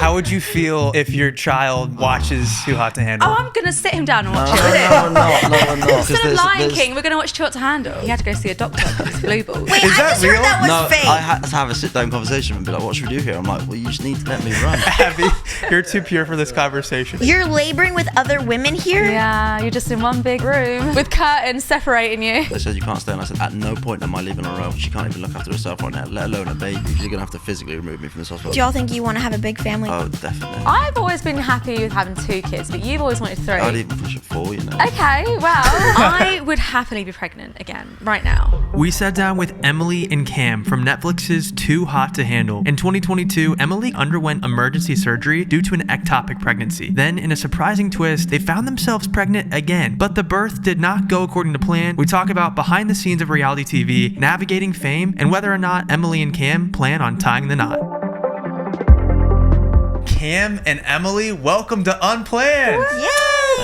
How would you feel if your child watches Too Hot to Handle? Oh, I'm going to sit him down and watch it with him. No, we're not. Instead of Lion King, we're going to watch Too Hot to Handle. He had to go see a doctor because it's blue balls. Is Wait, I that just real? heard that was fake. I had to have a sit-down conversation and be like, what should we do here? I'm like, well, you just need to let me run. Abby, you're too pure for this conversation. You're laboring with other women here? Yeah, you're just in one big room with curtains separating you. They said you can't stay, and I said, at no point am I leaving her alone. She can't even look after herself right now, let alone a baby. You're going to have to physically remove me from this hospital. Do y'all think you want to have a big family? Oh, definitely. I've always been happy with having 2 kids, but you've always wanted 3. I'd even push it 4, you know. Okay, well, I would happily be pregnant again, right now. We sat down with Emily and Cam from Netflix's Too Hot to Handle. In 2022, Emily underwent emergency surgery due to an ectopic pregnancy. Then, in a surprising twist, they found themselves pregnant again. But the birth did not go according to plan. We talk about behind the scenes of reality TV, navigating fame, and whether or not Emily and Cam plan on tying the knot. Cam and Emily, welcome to Unplanned. Yay!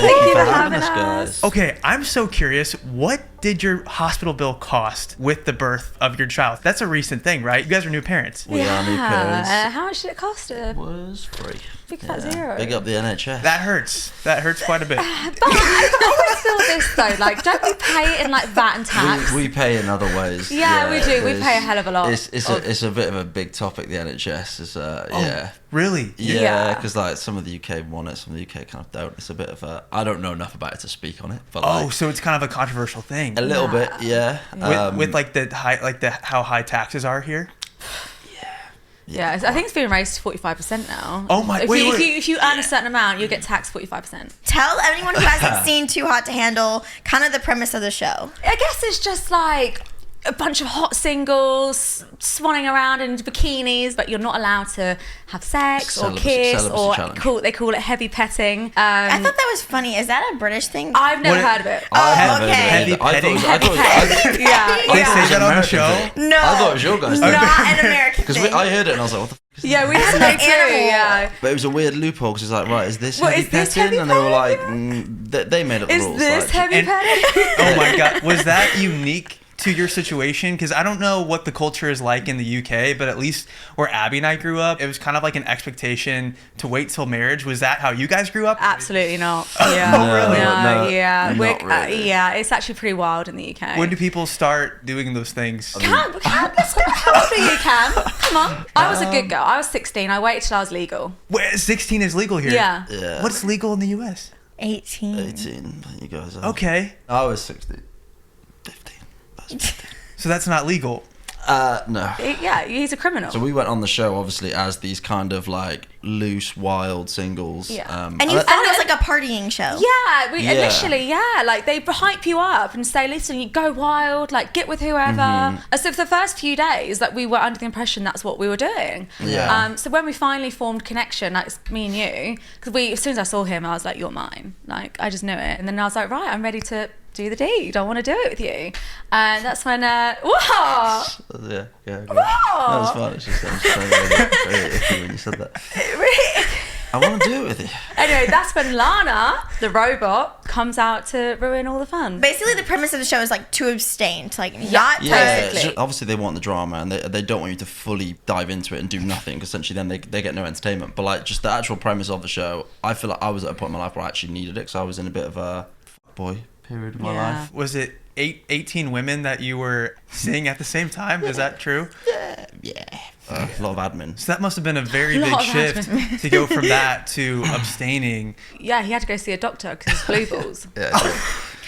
Thank you for having having us, us. guys. Okay, I'm so curious. What did your hospital bill cost with the birth of your child? That's a recent thing, right? You guys are new parents. We are new parents. How much did it cost her? Was free. Big fat zero. Big up the NHS. That hurts. That hurts quite a bit. But I always feel this though, like, don't we pay it in like VAT and tax? We pay in other ways. Yeah, we do. We there's- pay a hell of a lot. It's a bit of a big topic, the NHS. It's, yeah. Really? Yeah, because like some of the UK want it, some of the UK kind of don't. It's a bit of a. I don't know enough about it to speak on it, but Oh, so it's kind of a controversial thing. a little bit, yeah. With like the how high taxes are here. Yeah, I think it's been raised to 45% now. Oh my- If wait, you, wait. if you earn a certain amount, you get taxed 45%. Tell anyone who hasn't seen Too Hot to Handle kind of the premise of the show. I guess it's just like a bunch of hot singles swanning around in bikinis, but you're not allowed to have sex or kiss Celibacy or challenge. they call it heavy petting. I thought that was funny. Is that a British thing? I've never What- heard of it. I okay. haven't heard of it. I thought it was- I thought it was- Yeah, They yeah. say that on the American show. thing. No. I thought it was your guys' Not thing. an American Because thing. I heard it and I was like, what the f*** is this? Yeah, we had to an know too. animal. Yeah. But it was a weird loophole because it's like, right, is this What, heavy is this petting? heavy And they were like, petting? they made up the Is rules. this like, heavy And- petting? Oh my god, was that unique to your situation? Because I don't know what the culture is like in the UK, but at least where Abby and I grew up, it was kind of like an expectation to wait till marriage. Was that how you guys grew up? Absolutely not. Yeah. No, really? No, yeah. not We're- really. yeah, it's actually pretty wild in the UK. When do people start doing those things? Cam, let's go. How old are you, Cam? Come on. I was a good girl. I was 16. I waited till I was legal. Wait, 16 is legal here. Yeah. Yeah. What's legal in the US? 18. 18, you guys are. Okay, I was 16. 15. That's 15. so that's not legal. No. Yeah, he's a criminal. So we went on the show obviously as these kind of like loose, wild singles. Yeah. And you thought it was like a partying show. Yeah, Yeah. initially, yeah. Like, they hype you up and say, listen, you go wild, like, get with whoever. And so for the first few days, like, we were under the impression that's what we were doing. Yeah. So when we finally formed connection, like, it's me and you, because as soon as I saw him, I was like, you're mine. Like, I just knew it. And then I was like, right, I'm ready to do the deed. I want to do it with you. And that's when, whoa! Yeah. That Whoa! was fun. It's just very icky when you said that. I want to do it with you. Anyway, that's when Lana, the robot, comes out to ruin all the fun. Basically, the premise of the show is like to abstain, to like not Yeah, Basically. it's just- obviously they want the drama and they don't want you to fully dive into it and do nothing because essentially then they get no entertainment. But like just the actual premise of the show, I feel like I was at a point in my life where I actually needed it because I was in a bit of a boy period of my Yeah. life. Was it 18 women that you were seeing at the same time? Is that true? Yeah. A lot of admin. So that must have been a very Lot big of shift admin. to go from that to abstaining. Yeah, he had to go see a doctor because it's blue balls. Yeah.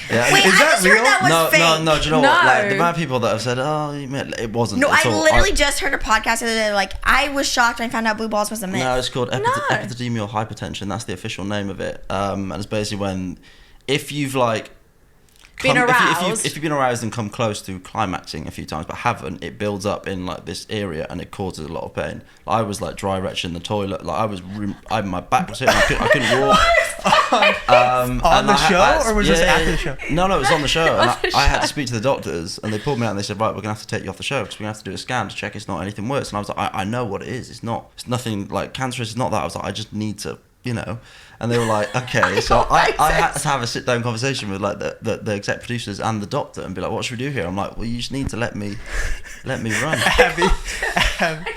Yeah. Wait, Is I that just real? heard that was no, fake. no, do you know what? No. Like the amount of people that have said, "Oh, you meant it wasn't." No, It's I all- literally just heard a podcast the other day. Like, I was shocked when I found out blue balls was a myth. No, it's called No. epididymal hypertension. That's the official name of it. And it's basically when, if you've like Been aroused. if you've been aroused and come close to climaxing a few times but haven't, it builds up in like this area and it causes a lot of pain. I was like dry retching the toilet. Like my back was hurting. I couldn't walk. On the show, or was this after the show? No, it was on the show. And On the I had show. to speak to the doctors, and they pulled me out and they said, right, we're gonna have to take you off the show because we're gonna have to do a scan to check it's not anything worse. And I was like, I know what it is. It's nothing like cancerous. It's not that. I was like, I just need to, you know. And they were like, okay. So I had to have a sit down conversation with like the exec producers and the doctor and be like, what should we do here? I'm like, well, you just need to let me run. Abby,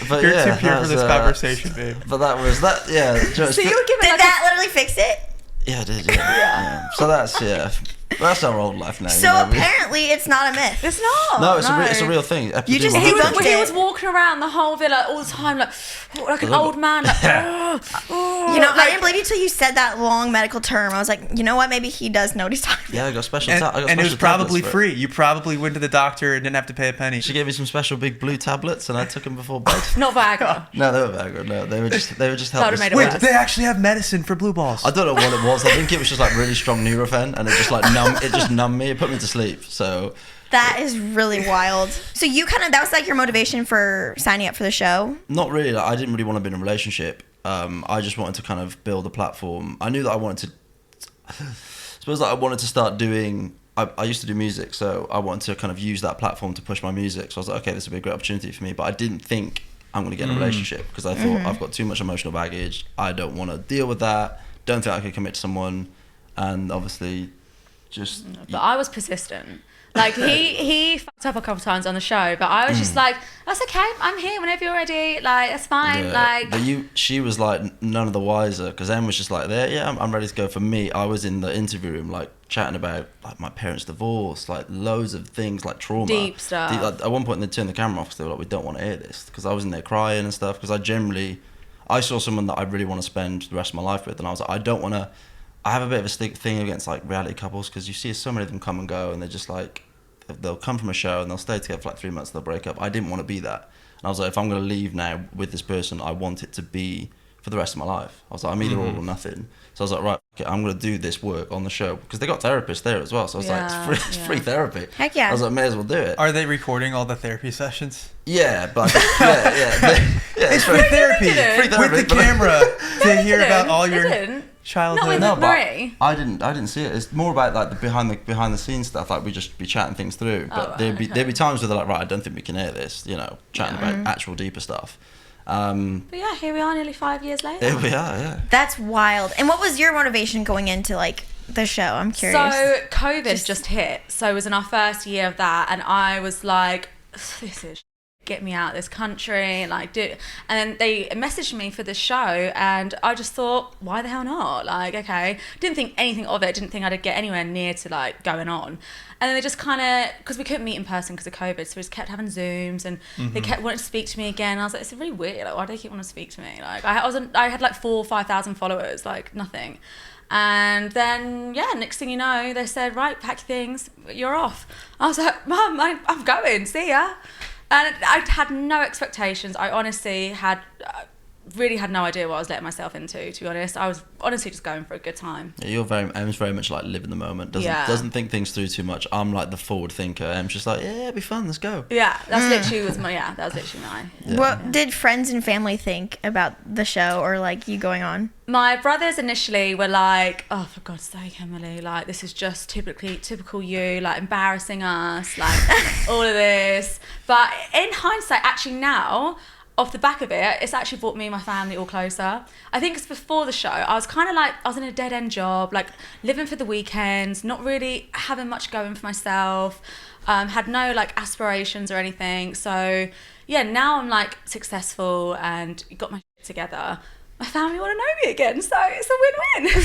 But You're yeah, too pure that for was, this conversation, babe. But that was that. Yeah. So you were given Did like that literally fix it? Yeah, I did. Yeah. So that's our old life now. So you know? apparently it's not a myth. It's not. No, it's a real thing. You just Epidural debunked hemorrhage. He it. was walking around the whole villa all the time, like an old man. Like, You know, I didn't believe you till you said that long medical term. I was like, you know what? Maybe he does know what he's talking about. Yeah, I got special. And it was probably free. You probably went to the doctor and didn't have to pay a penny. She gave me some special big blue tablets, and I took them before bed. Not Viagra. No, they were Viagra. No, they were just That helping. would've made it Wait, worse. they actually have medicine for blue balls. I don't know what it was. I think it was just like really strong Nurofen, and it just like numbed me. It put me to sleep. So That is really wild. So you that was like your motivation for signing up for the show? not really. Like, I didn't really want to be in a relationship. I just wanted to kind of build a platform. I knew that I wanted to start doing. I used to do music, so I wanted to kind of use that platform to push my music. So I was like, okay, this would be a great opportunity for me. But I didn't think I'm going to get in a relationship because I thought I've got too much emotional baggage. I don't want to deal with that. Don't think I could commit to someone, and obviously, just. But I was persistent. Like he fucked up a couple times on the show, but I was just like, that's okay. I'm here whenever you're ready. Like that's fine. Yeah, Like but she was like none of the wiser because Em was just like there. Yeah, I'm ready to go. For me, I was in the interview room like chatting about like my parents' divorce, like loads of things like trauma, Deep stuff. Like, at one point they turned the camera off because they were like, we don't want to hear this because I was in there crying and stuff because I saw someone that I really want to spend the rest of my life with, and I was like, I don't want to. I have a bit of a thing against like reality couples because you see so many of them come and go, and they're just like they'll come from a show and they'll stay together for like 3 months, they'll break up. I didn't want to be that, and I was like, if I'm going to leave now with this person, I want it to be for the rest of my life. I was like, I'm either all or nothing. So I was like, right, okay, I'm going to do this work on the show because they got therapists there as well. So I was like, it's free therapy. Heck yeah. I was like, may as well do it. Are they recording all the therapy sessions? Yeah, but yeah, It's free therapy. Free therapy, With the but- camera to hear didn't. about all They your didn't. childhood. Not with No, but Marie. I didn't see it. It's more about like the behind the scenes stuff. Like we just be chatting things through. But right, there'd be okay. times where they're like, right, I don't think we can hear this. You know, chatting about actual deeper stuff. But yeah, here we are nearly 5 years later. Here we are. Yeah. That's wild. And what was your motivation going into like the show? I'm curious. So COVID just hit. So it was in our first year of that, and I was like, this is get me out of this country, like do. And then they messaged me for this show, and I just thought, why the hell not? Like, okay, didn't think anything of it. Didn't think I'd get anywhere near to like going on. And then they just kind of, because we couldn't meet in person because of COVID, so we just kept having Zooms, and they kept wanting to speak to me again. I was like, it's really weird. Like, why do they keep wanting to speak to me? Like, I had like 4,000 or 5,000 followers, like nothing. And then, yeah, next thing you know, they said, right, pack your things, you're off. I was like, Mum, I'm going, see ya. And I had no expectations. I honestly really had no idea what I was letting myself into, to be honest. I was honestly just going for a good time. Yeah, Em's very much like live in the moment. Doesn't think things through too much. I'm like the forward thinker. Em's just like, yeah, it'll be fun, let's go. Yeah, that was literally mine. Yeah. What did friends and family think about the show or like you going on? My brothers initially were like, oh, for God's sake, Emily, like, this is just typical you, like, embarrassing us, like, all of this. But in hindsight, actually now, off the back of it, it's actually brought me and my family all closer. I think it's before the show, I was kind of like, I was in a dead-end job, like, living for the weekends, not really having much going for myself, had no, like, aspirations or anything. So, yeah, now I'm, like, successful and got my shit together. My family want to know me again, so it's a win-win.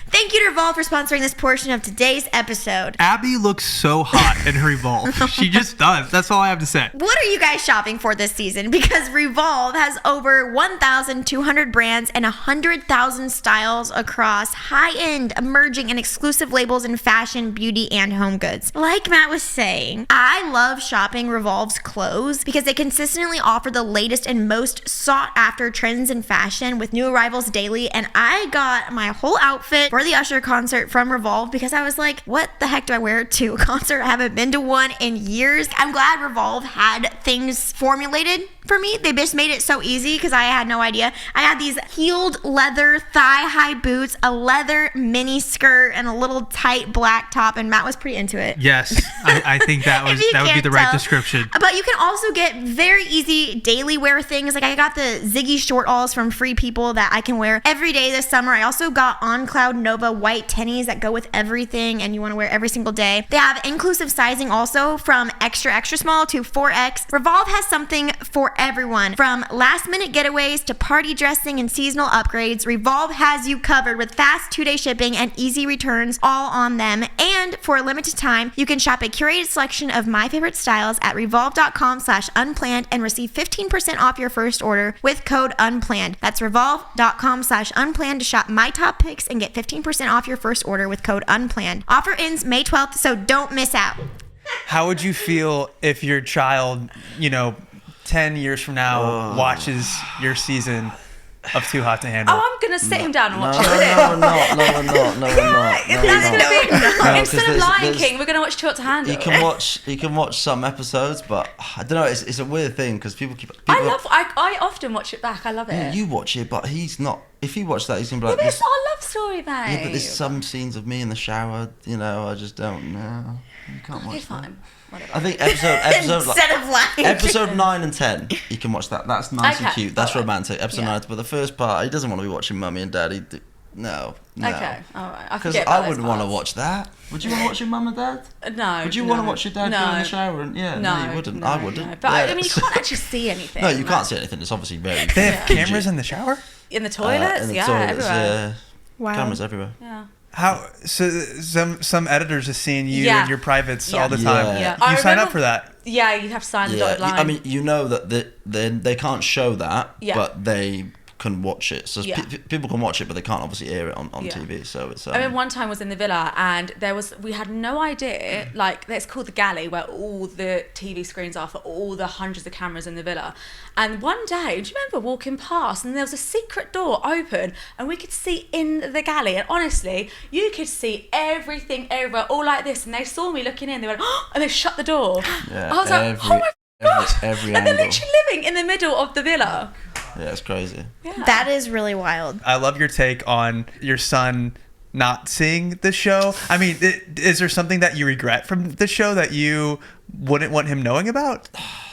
Thank you to Revolve for sponsoring this portion of today's episode. Abby looks so hot in her Revolve. She just does. That's all I have to say. What are you guys shopping for this season? Because Revolve has over 1,200 brands and 100,000 styles across high-end, emerging, and exclusive labels in fashion, beauty, and home goods. Like Matt was saying, I love shopping Revolve's clothes because they consistently offer the latest and most sought-after trends in fashion with new arrivals daily, and I got my whole outfit for the Usher concert from Revolve because I was like, what the heck do I wear to a concert? I haven't been to one in years. I'm glad Revolve had things formulated for me. They just made it so easy because I had no idea. I had these heeled leather thigh-high boots, a leather mini skirt, and a little tight black top, and Matt was pretty into it. Yes, I think that would be the right description. But you can also get very easy daily wear things. Like I got the Ziggy short alls from Free People that I can wear every day this summer. I also got On Cloud Nova white tennies that go with everything and you want to wear every single day. They have inclusive sizing also from extra small to 4X. Revolve has something for everyone. From last minute getaways to party dressing and seasonal upgrades, Revolve has you covered with fast 2-day shipping and easy returns all on them. And for a limited time, you can shop a curated selection of my favorite styles at revolve.com/unplanned and receive 15% off your first order with code UNPLANNED. That's revolve.com/unplanned to shop my top picks and get 15% off your first order with code UNPLANNED. Offer ends May 12th, so don't miss out. How would you feel if your child, 10 years from now watches your season of Too Hot to Handle? Oh, I'm gonna sit him down and watch it with No, him. we're not. No, we're not. No, we're not. No, we're That's not. gonna be No, instead 'cause of Lion there's- King, we're gonna watch Too Hot to Handle. You can watch some episodes, but I don't know. It's a weird thing because people. I often watch it back. I love it. Yeah, you watch it, but he's not. If you watch that, he's gonna be Yeah, like, but it's this, not a love story, babe. yeah, but there's some scenes of me in the shower. I just don't know. You can't Okay, watch that. fine. Whatever. I think episode Instead of lying. episode 9 and 10, you can watch that. That's nice and Okay, cute. That's alright. romantic. Episode Yeah. 9, but the first part, he doesn't want to be watching Mummy and Daddy. No. Okay, all right. I Because forget I about wouldn't those want to parts. watch that. Would you want to watch your mum and dad? No. Would you want to watch your dad go in the shower? And no, you wouldn't. No, I wouldn't. no. But Yeah. I mean, you can't actually see anything. No, you can't see anything. It's obviously very. They have PG. cameras in the shower? In the toilets, In the yeah, toilets, everywhere. Wow. Cameras everywhere. Yeah. How? So some editors are seeing you Yeah. and your privates Yeah. all the time. Yeah. Yeah. You I sign remember- up for that. Yeah, you have to sign the dotted line. I mean, that they can't show that, Yeah. but they can watch it. So Yeah. people can watch it, but they can't obviously air it on Yeah. TV. So it's. I mean, one time I was in the villa and we had no idea, like, it's called the galley where all the TV screens are for all the hundreds of cameras in the villa. And one day, do you remember walking past and there was a secret door open and we could see in the galley? And honestly, you could see everything everywhere, all like this. And they saw me looking in, they went, oh, and they shut the door. Yeah, I was like, oh my God. every And they're angle. literally living in the middle of the villa. Yeah, it's crazy. Yeah. That is really wild. I love your take on your son not seeing the show. I mean, is there something that you regret from the show that you wouldn't want him knowing about?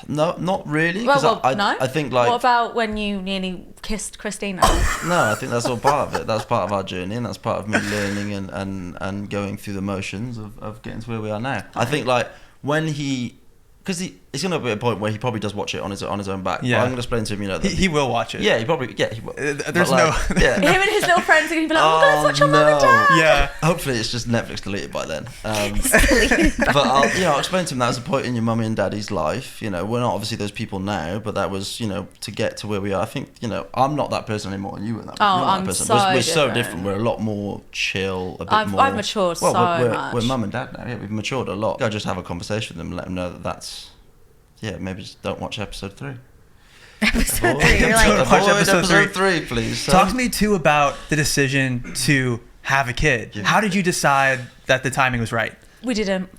No, not really. 'Cause no. I think like. What about when you nearly kissed Christina? No, I think that's all part of it. That's part of our journey, and that's part of me learning and going through the motions of getting to where we are now. I think like when because he's gonna be at a point where he probably does watch it on his own back. Yeah. But I'm gonna explain to him, that He will watch it. yeah, he will. There's But, no. yeah. Him and his little friends are going to be like, oh my God, let's watch your mum and no. dad. Yeah. Hopefully it's just Netflix deleted by then. But I'll explain to him that was a point in your mummy and daddy's life. We're not obviously those people now, but that was, to get to where we are. I think, I'm not that person anymore, and you were that, Oh, you're not I'm that person. so We're so different. different. We're a lot more chill, a bit I've more. matured well, so we're, much. We're mum and dad now. Yeah, we've matured a lot. I just have a conversation with them and let them know that that's. Yeah, maybe just don't watch episode 3. Episode 3. You're Don't like, watch Avoid episode 3, please. Talk to me too about the decision to have a kid. Yeah. How did you decide that the timing was right? We didn't.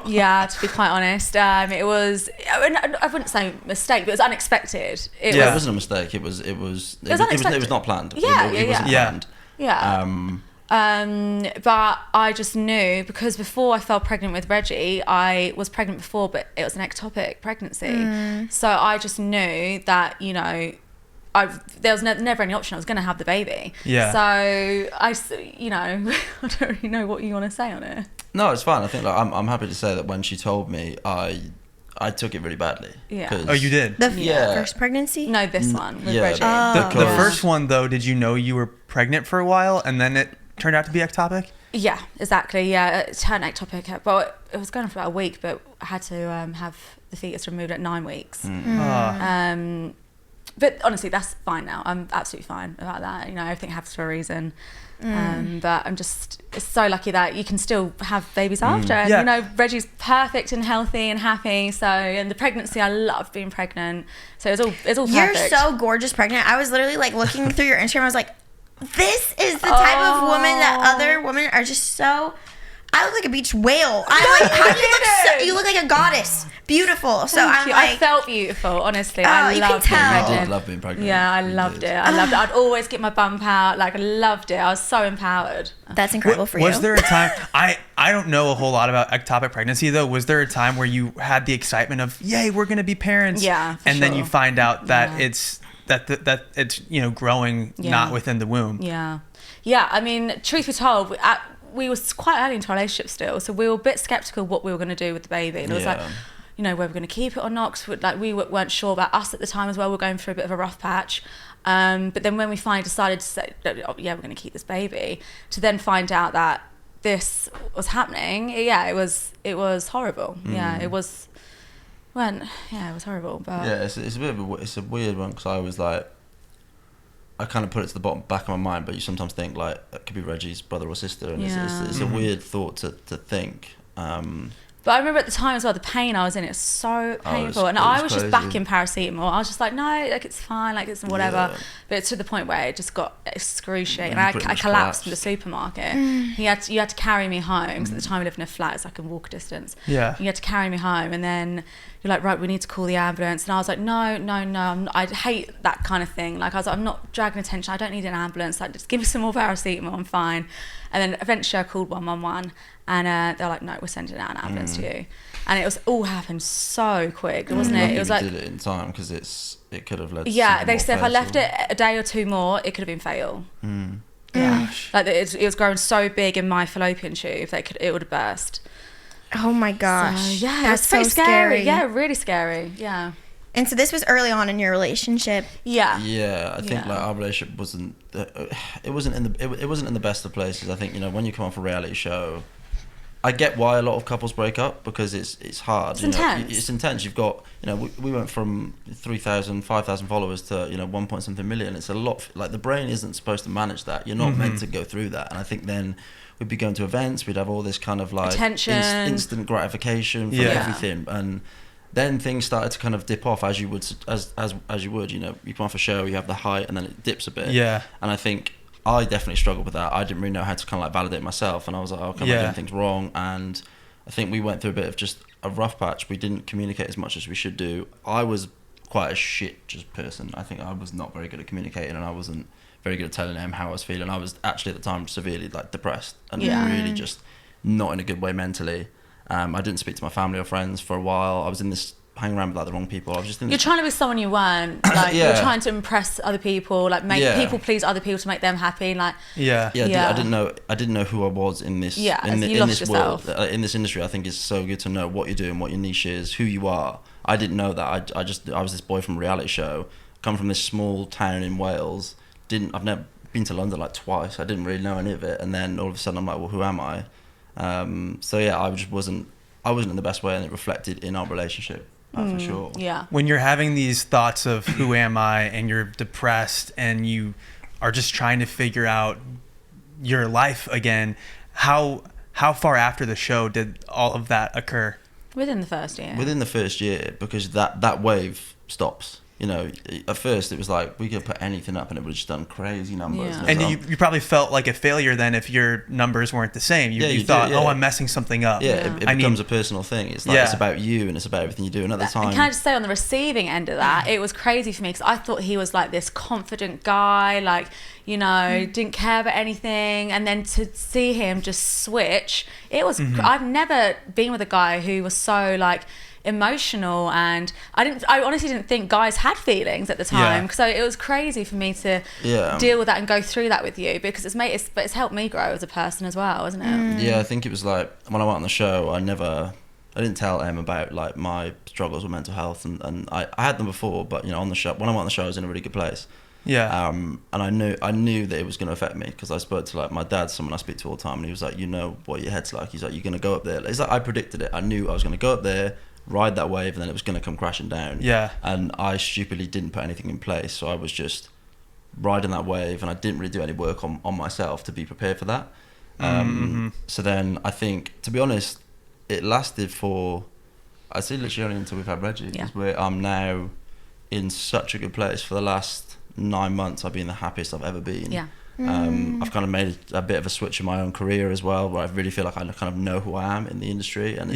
Yeah, to be quite honest. It was, I wouldn't say mistake, but it was unexpected. It Yeah. It wasn't a mistake. It was unexpected. not planned. Yeah, it wasn't yeah. planned. Yeah. But I just knew, because before I fell pregnant with Reggie, I was pregnant before, but it was an ectopic pregnancy. So I just knew that, there was never any option. I was going to have the baby. Yeah. So I don't really know what you want to say on it. No, it's fine. I think I'm happy to say that when she told me, I took it really badly. Yeah. 'Cause- Oh, you did? the Yeah. first pregnancy? No, this one with yeah, Reggie. The because- first one, though, did you know you were pregnant for a while and then it turned out to be ectopic? Yeah, exactly. Yeah, it turned ectopic. But it was going for about a week, but I had to have the fetus removed at 9 weeks. But honestly, that's fine now. I'm absolutely fine about that. Everything happens for a reason. But it's so lucky that you can still have babies after. And, Yeah. Reggie's perfect and healthy and happy. So, and the pregnancy, I loved being pregnant. So it's all perfect. You're so gorgeous pregnant. I was literally like looking through your Instagram. I was like, this is the type of woman that other women are just so. I look like a beach whale. I'm like, how do you look? You look like a goddess. Beautiful. So Thank I'm you. like, I felt beautiful, honestly. Oh, I you can loved being tell. I pregnant. did love being pregnant. Yeah, I You loved did. it. I loved it. I'd always get my bump out. Like, I loved it. I was so empowered. that's incredible for you. Was there a time, I don't know a whole lot about ectopic pregnancy though. Was there a time where you had the excitement of, yay, we're going to be parents? Yeah, for and then sure. you find out that Yeah. it's that it's, you know, growing not within the womb. Yeah. I mean, truth be told, we was quite early into our relationship still, so we were a bit skeptical what we were going to do with the baby. And it was like, you know, whether we're going to keep it or not, because like we weren't sure about us at the time as well. We were going through a bit of a rough patch. But then when we finally decided to say, oh, yeah, we're going to keep this baby, to then find out that this was happening, it was horrible. It was horrible. But it's a bit of it's a weird one, because I was like, I kind of put it to the back of my mind, but you sometimes think like it could be Reggie's brother or sister, and it's a weird thought to think. But I remember at the time as well, the pain I was in, it was so painful. And I was just back in paracetamol. I was just like, no, like it's fine, like it's whatever. Yeah. But it's to the point where it just got excruciating. I collapsed in the supermarket. You had to carry me home, because at the time we lived in a flat, so I can walk a distance. Yeah. You had to carry me home, and then you're like, right, we need to call the ambulance. And I was like, no, I hate that kind of thing. Like I was like, I'm not dragging attention. I don't need an ambulance. Like just give me some more paracetamol, I'm fine. And then eventually I called 111, and they're like, no, we're sending out an ambulance to you. And it was all happened so quick, wasn't it? It was like, did it in time, because it could have led to they said if I left it a day or two more, it could have been fatal. Like it was growing so big in my fallopian tube that it would have burst. Oh my gosh. So, that's pretty so scary. Yeah, really scary. Yeah. And so this was early on in your relationship. Yeah. Yeah, I think like our relationship wasn't in the best of places. I think, you know, when you come off a reality show, I get why a lot of couples break up, because it's hard. It's intense. It's intense. You've got, you know, we went from 3,000, 5,000 followers to, you know, 1 point something million. It's a lot. Like the brain isn't supposed to manage that. You're not meant to go through that. And I think then we'd be going to events. We'd have all this kind of like instant gratification from everything, and then things started to kind of dip off as you would. You know, you come off a show, you have the height, and then it dips a bit. Yeah. And I think I definitely struggled with that. I didn't really know how to kind of like validate myself, and I was like, okay, I'm doing things wrong. And I think we went through a bit of just a rough patch. We didn't communicate as much as we should do. I was quite a shit just person. I think I was not very good at communicating, and I wasn't very good at telling him how I was feeling. I was actually at the time severely like depressed and really just not in a good way mentally. I didn't speak to my family or friends for a while. I was in this hanging around with like the wrong people. I was just in You're trying to be someone you weren't. Like you're trying to impress other people, like make people please other people to make them happy. Like I didn't know who I was in this in this world, in this industry. I think it's so good to know what you're doing, what your niche is, who you are. I didn't know that. I was this boy from a reality show, come from this small town in Wales. I've never been to London like twice. I didn't really know any of it, and then all of a sudden I'm like, well, who am I? I just wasn't in the best way, and it reflected in our relationship for sure. Yeah. When you're having these thoughts of who am I, and you're depressed, and you are just trying to figure out your life again, how far after the show did all of that occur? Within the first year. Within the first year, because that wave stops. You know, at first it was like we could put anything up and it would have just done crazy numbers. Yeah. And you probably felt like a failure then if your numbers weren't the same. You thought, I'm messing something up. Yeah, it becomes a personal thing. It's like it's about you, and it's about everything you do. And at the time, and can I just say, on the receiving end of that, it was crazy for me, because I thought he was like this confident guy, like, you know, didn't care about anything. And then to see him just switch, it was. I've never been with a guy who was so like emotional, and I honestly didn't think guys had feelings at the time. So it was crazy for me to deal with that and go through that with you, because it's helped me grow as a person as well, isn't it? Yeah, I think it was like when I went on the show, I didn't tell Em about like my struggles with mental health, and I had them before, but you know, on the show, when I went on the show, I was in a really good place. And I knew that it was going to affect me, because I spoke to like my dad, someone I speak to all the time, and he was like, you know what your head's like. He's like, you're going to go up there. It's like I predicted it. I knew I was going to go up there, ride that wave, and then it was going to come crashing down. And I stupidly didn't put anything in place, so I was just riding that wave, and I didn't really do any work on myself to be prepared for that. So then I think, to be honest, it lasted for, I'd say literally only until we've had Reggie, because I'm now in such a good place. For the last 9 months I've been the happiest I've ever been. I've kind of made a bit of a switch in my own career as well, where I really feel like I kind of know who I am in the industry, and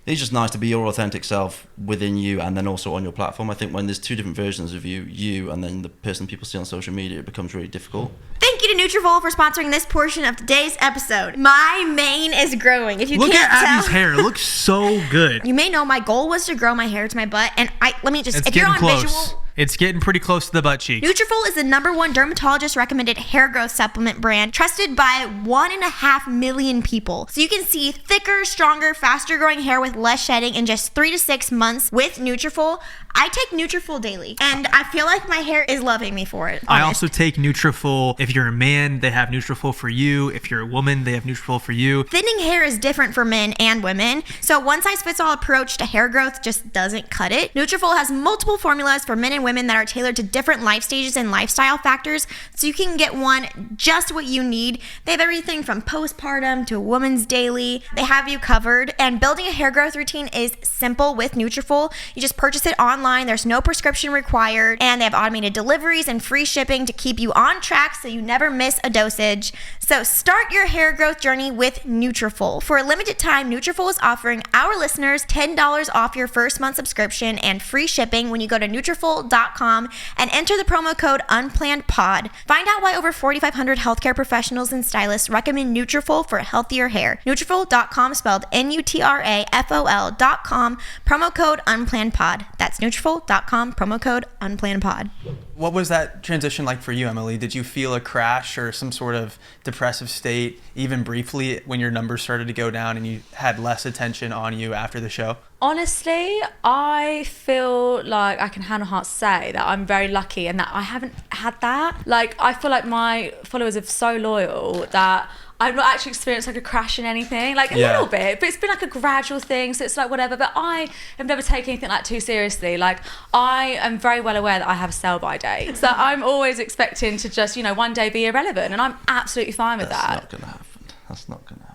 it's just nice to be your authentic self within you, and then also on your platform. I think when there's two different versions of you and then the person people see on social media, it becomes really difficult. Thank you to Nutrafol for sponsoring this portion of today's episode. My mane is growing. If you Look can't at tell, Abby's hair. It looks so good. You may know my goal was to grow my hair to my butt, and if you're on close. visual, It's getting pretty close to the butt cheeks. Nutrafol is the #1 dermatologist recommended hair growth supplement brand, trusted by 1.5 million people. So you can see thicker, stronger, faster growing hair with less shedding in just 3 to 6 months with Nutrafol. I take Nutrafol daily, and I feel like my hair is loving me for it. I also take Nutrafol. If you're a man, they have Nutrafol for you. If you're a woman, they have Nutrafol for you. Thinning hair is different for men and women, so one-size-fits-all approach to hair growth just doesn't cut it. Nutrafol has multiple formulas for men and women that are tailored to different life stages and lifestyle factors, so you can get one just what you need. They have everything from postpartum to woman's daily. They have you covered, and building a hair growth routine is simple with Nutrafol. You just purchase it online. There's no prescription required, and they have automated deliveries and free shipping to keep you on track so you never miss a dosage. So start your hair growth journey with Nutrafol. For a limited time, Nutrafol is offering our listeners $10 off your first month subscription and free shipping when you go to Nutrafol.com and enter the promo code UnplannedPod. Find out why over 4,500 healthcare professionals and stylists recommend Nutrafol for healthier hair. Nutrafol.com, spelled Nutrafol.com, promo code UnplannedPod. That's Nutrafol.com, promo code UnplannedPod. What was that transition like for you, Emily? Did you feel a crash or some sort of depressive state, even briefly, when your numbers started to go down and you had less attention on you after the show? Honestly, I feel like I can hand on heart say that I'm very lucky and that I haven't had that. Like, I feel like my followers are so loyal that I've not actually experienced like a crash in anything, like a little bit, but it's been like a gradual thing, so it's like whatever. But I have never taken anything like too seriously. Like, I am very well aware that I have a sell-by date, so I'm always expecting to just, you know, one day be irrelevant, and I'm absolutely fine with That's that. not gonna happen. That's not gonna happen.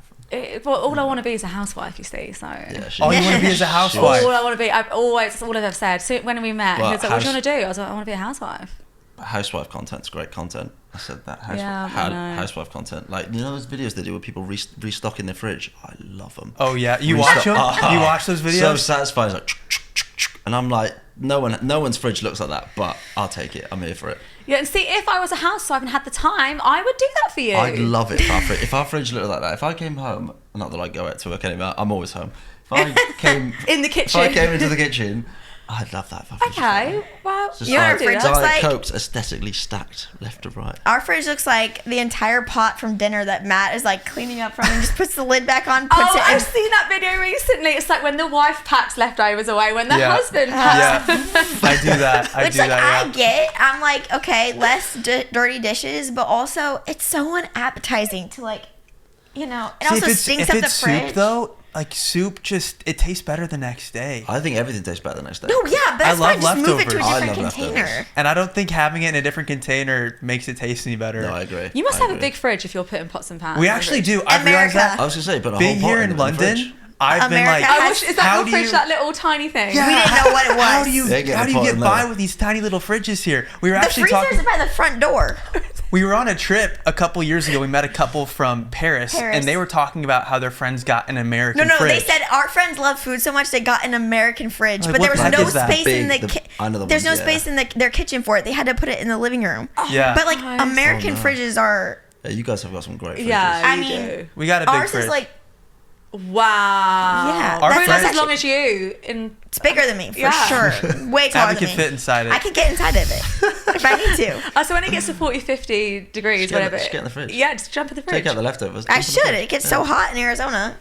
Well, all I want to be is a housewife, you see. So Yeah, All you want to be is a housewife. all I want to be, that's all I've ever said. So when we met, Well, he was like, "What do you want to do?" I was like, "I want to be a housewife." Housewife content's great content. I said that. Yeah, I know. Housewife content. Like, you know those videos they do where people restocking their fridge? I love them. Oh, yeah. You watch them? You watch those videos? So satisfying. It's like, and I'm like, no one's fridge looks like that, but I'll take it. I'm here for it. Yeah, and see, if I was a housewife and had the time, I would do that for you. I'd love it if our fridge looked like that. If I came home, not that I go out to work anymore, I'm always home. If I came in the kitchen. If I came into the kitchen, I'd love that. Okay, well, Just you know what our fridge looks like? Diet Coke's aesthetically stacked left to right. Our fridge looks like the entire pot from dinner that Matt is like cleaning up from and just puts the lid back on, puts it in. I've seen that video recently. It's like when the wife packs leftovers away, when the husband packs. Yeah, I do that. Which, I get. I'm like, okay, less dirty dishes, but also it's so unappetizing to, like, you know, it also stinks up the fridge. Soup, though, like, soup it tastes better the next day. I think everything tastes better the next day. No, yeah, but that's why I just move it to a different container. Leftovers. And I don't think having it in a different container makes it taste any better. No, I agree. You must have a big fridge if you're putting pots and pans. We actually do. I've realized that. I was gonna say, but a being whole pot here in the London, fridge. I've been like, is that your fridge, that little tiny thing? Yeah. We didn't know what it was. How do you get by with these tiny little fridges here? We were actually talking. The freezer's by the front door. We were on a trip a couple years ago. We met a couple from Paris, and they were talking about how their friends got an American fridge. They said our friends love food so much they got an American fridge, but there was no space in there's no space in their kitchen for it. They had to put it in the living room. Yeah, but like American fridges are. Yeah, you guys have got some great fridges. Yeah, I mean, we got a big ours fridge. is like. Wow. Yeah, that's as long as you. It's bigger than me, for sure. Way taller than me. I can fit inside it. I can get inside of it if I need to. So when it gets to 40, 50 degrees, whatever. Just get in the fridge. Yeah, just jump in the fridge. Take out the leftovers. I should. It gets so hot in Arizona.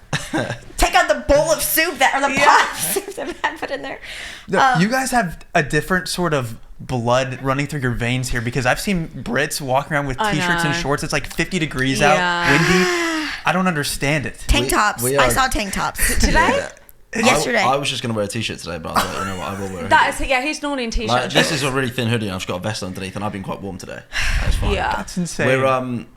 Take out the bowl of soup pot of soup that Matt put in there. You guys have a different sort of blood running through your veins here, because I've seen Brits walking around with t-shirts and shorts. It's like 50 degrees out, windy. I don't understand it. Tank tops. I saw tank tops. Today? Yesterday. I was just going to wear a t-shirt today, but I was like, you know what, I will wear a hoodie. He's normally in t-shirt. Like, this is a really thin hoodie, and I've just got a vest underneath, and I've been quite warm today. That's fine. Yeah. That's insane.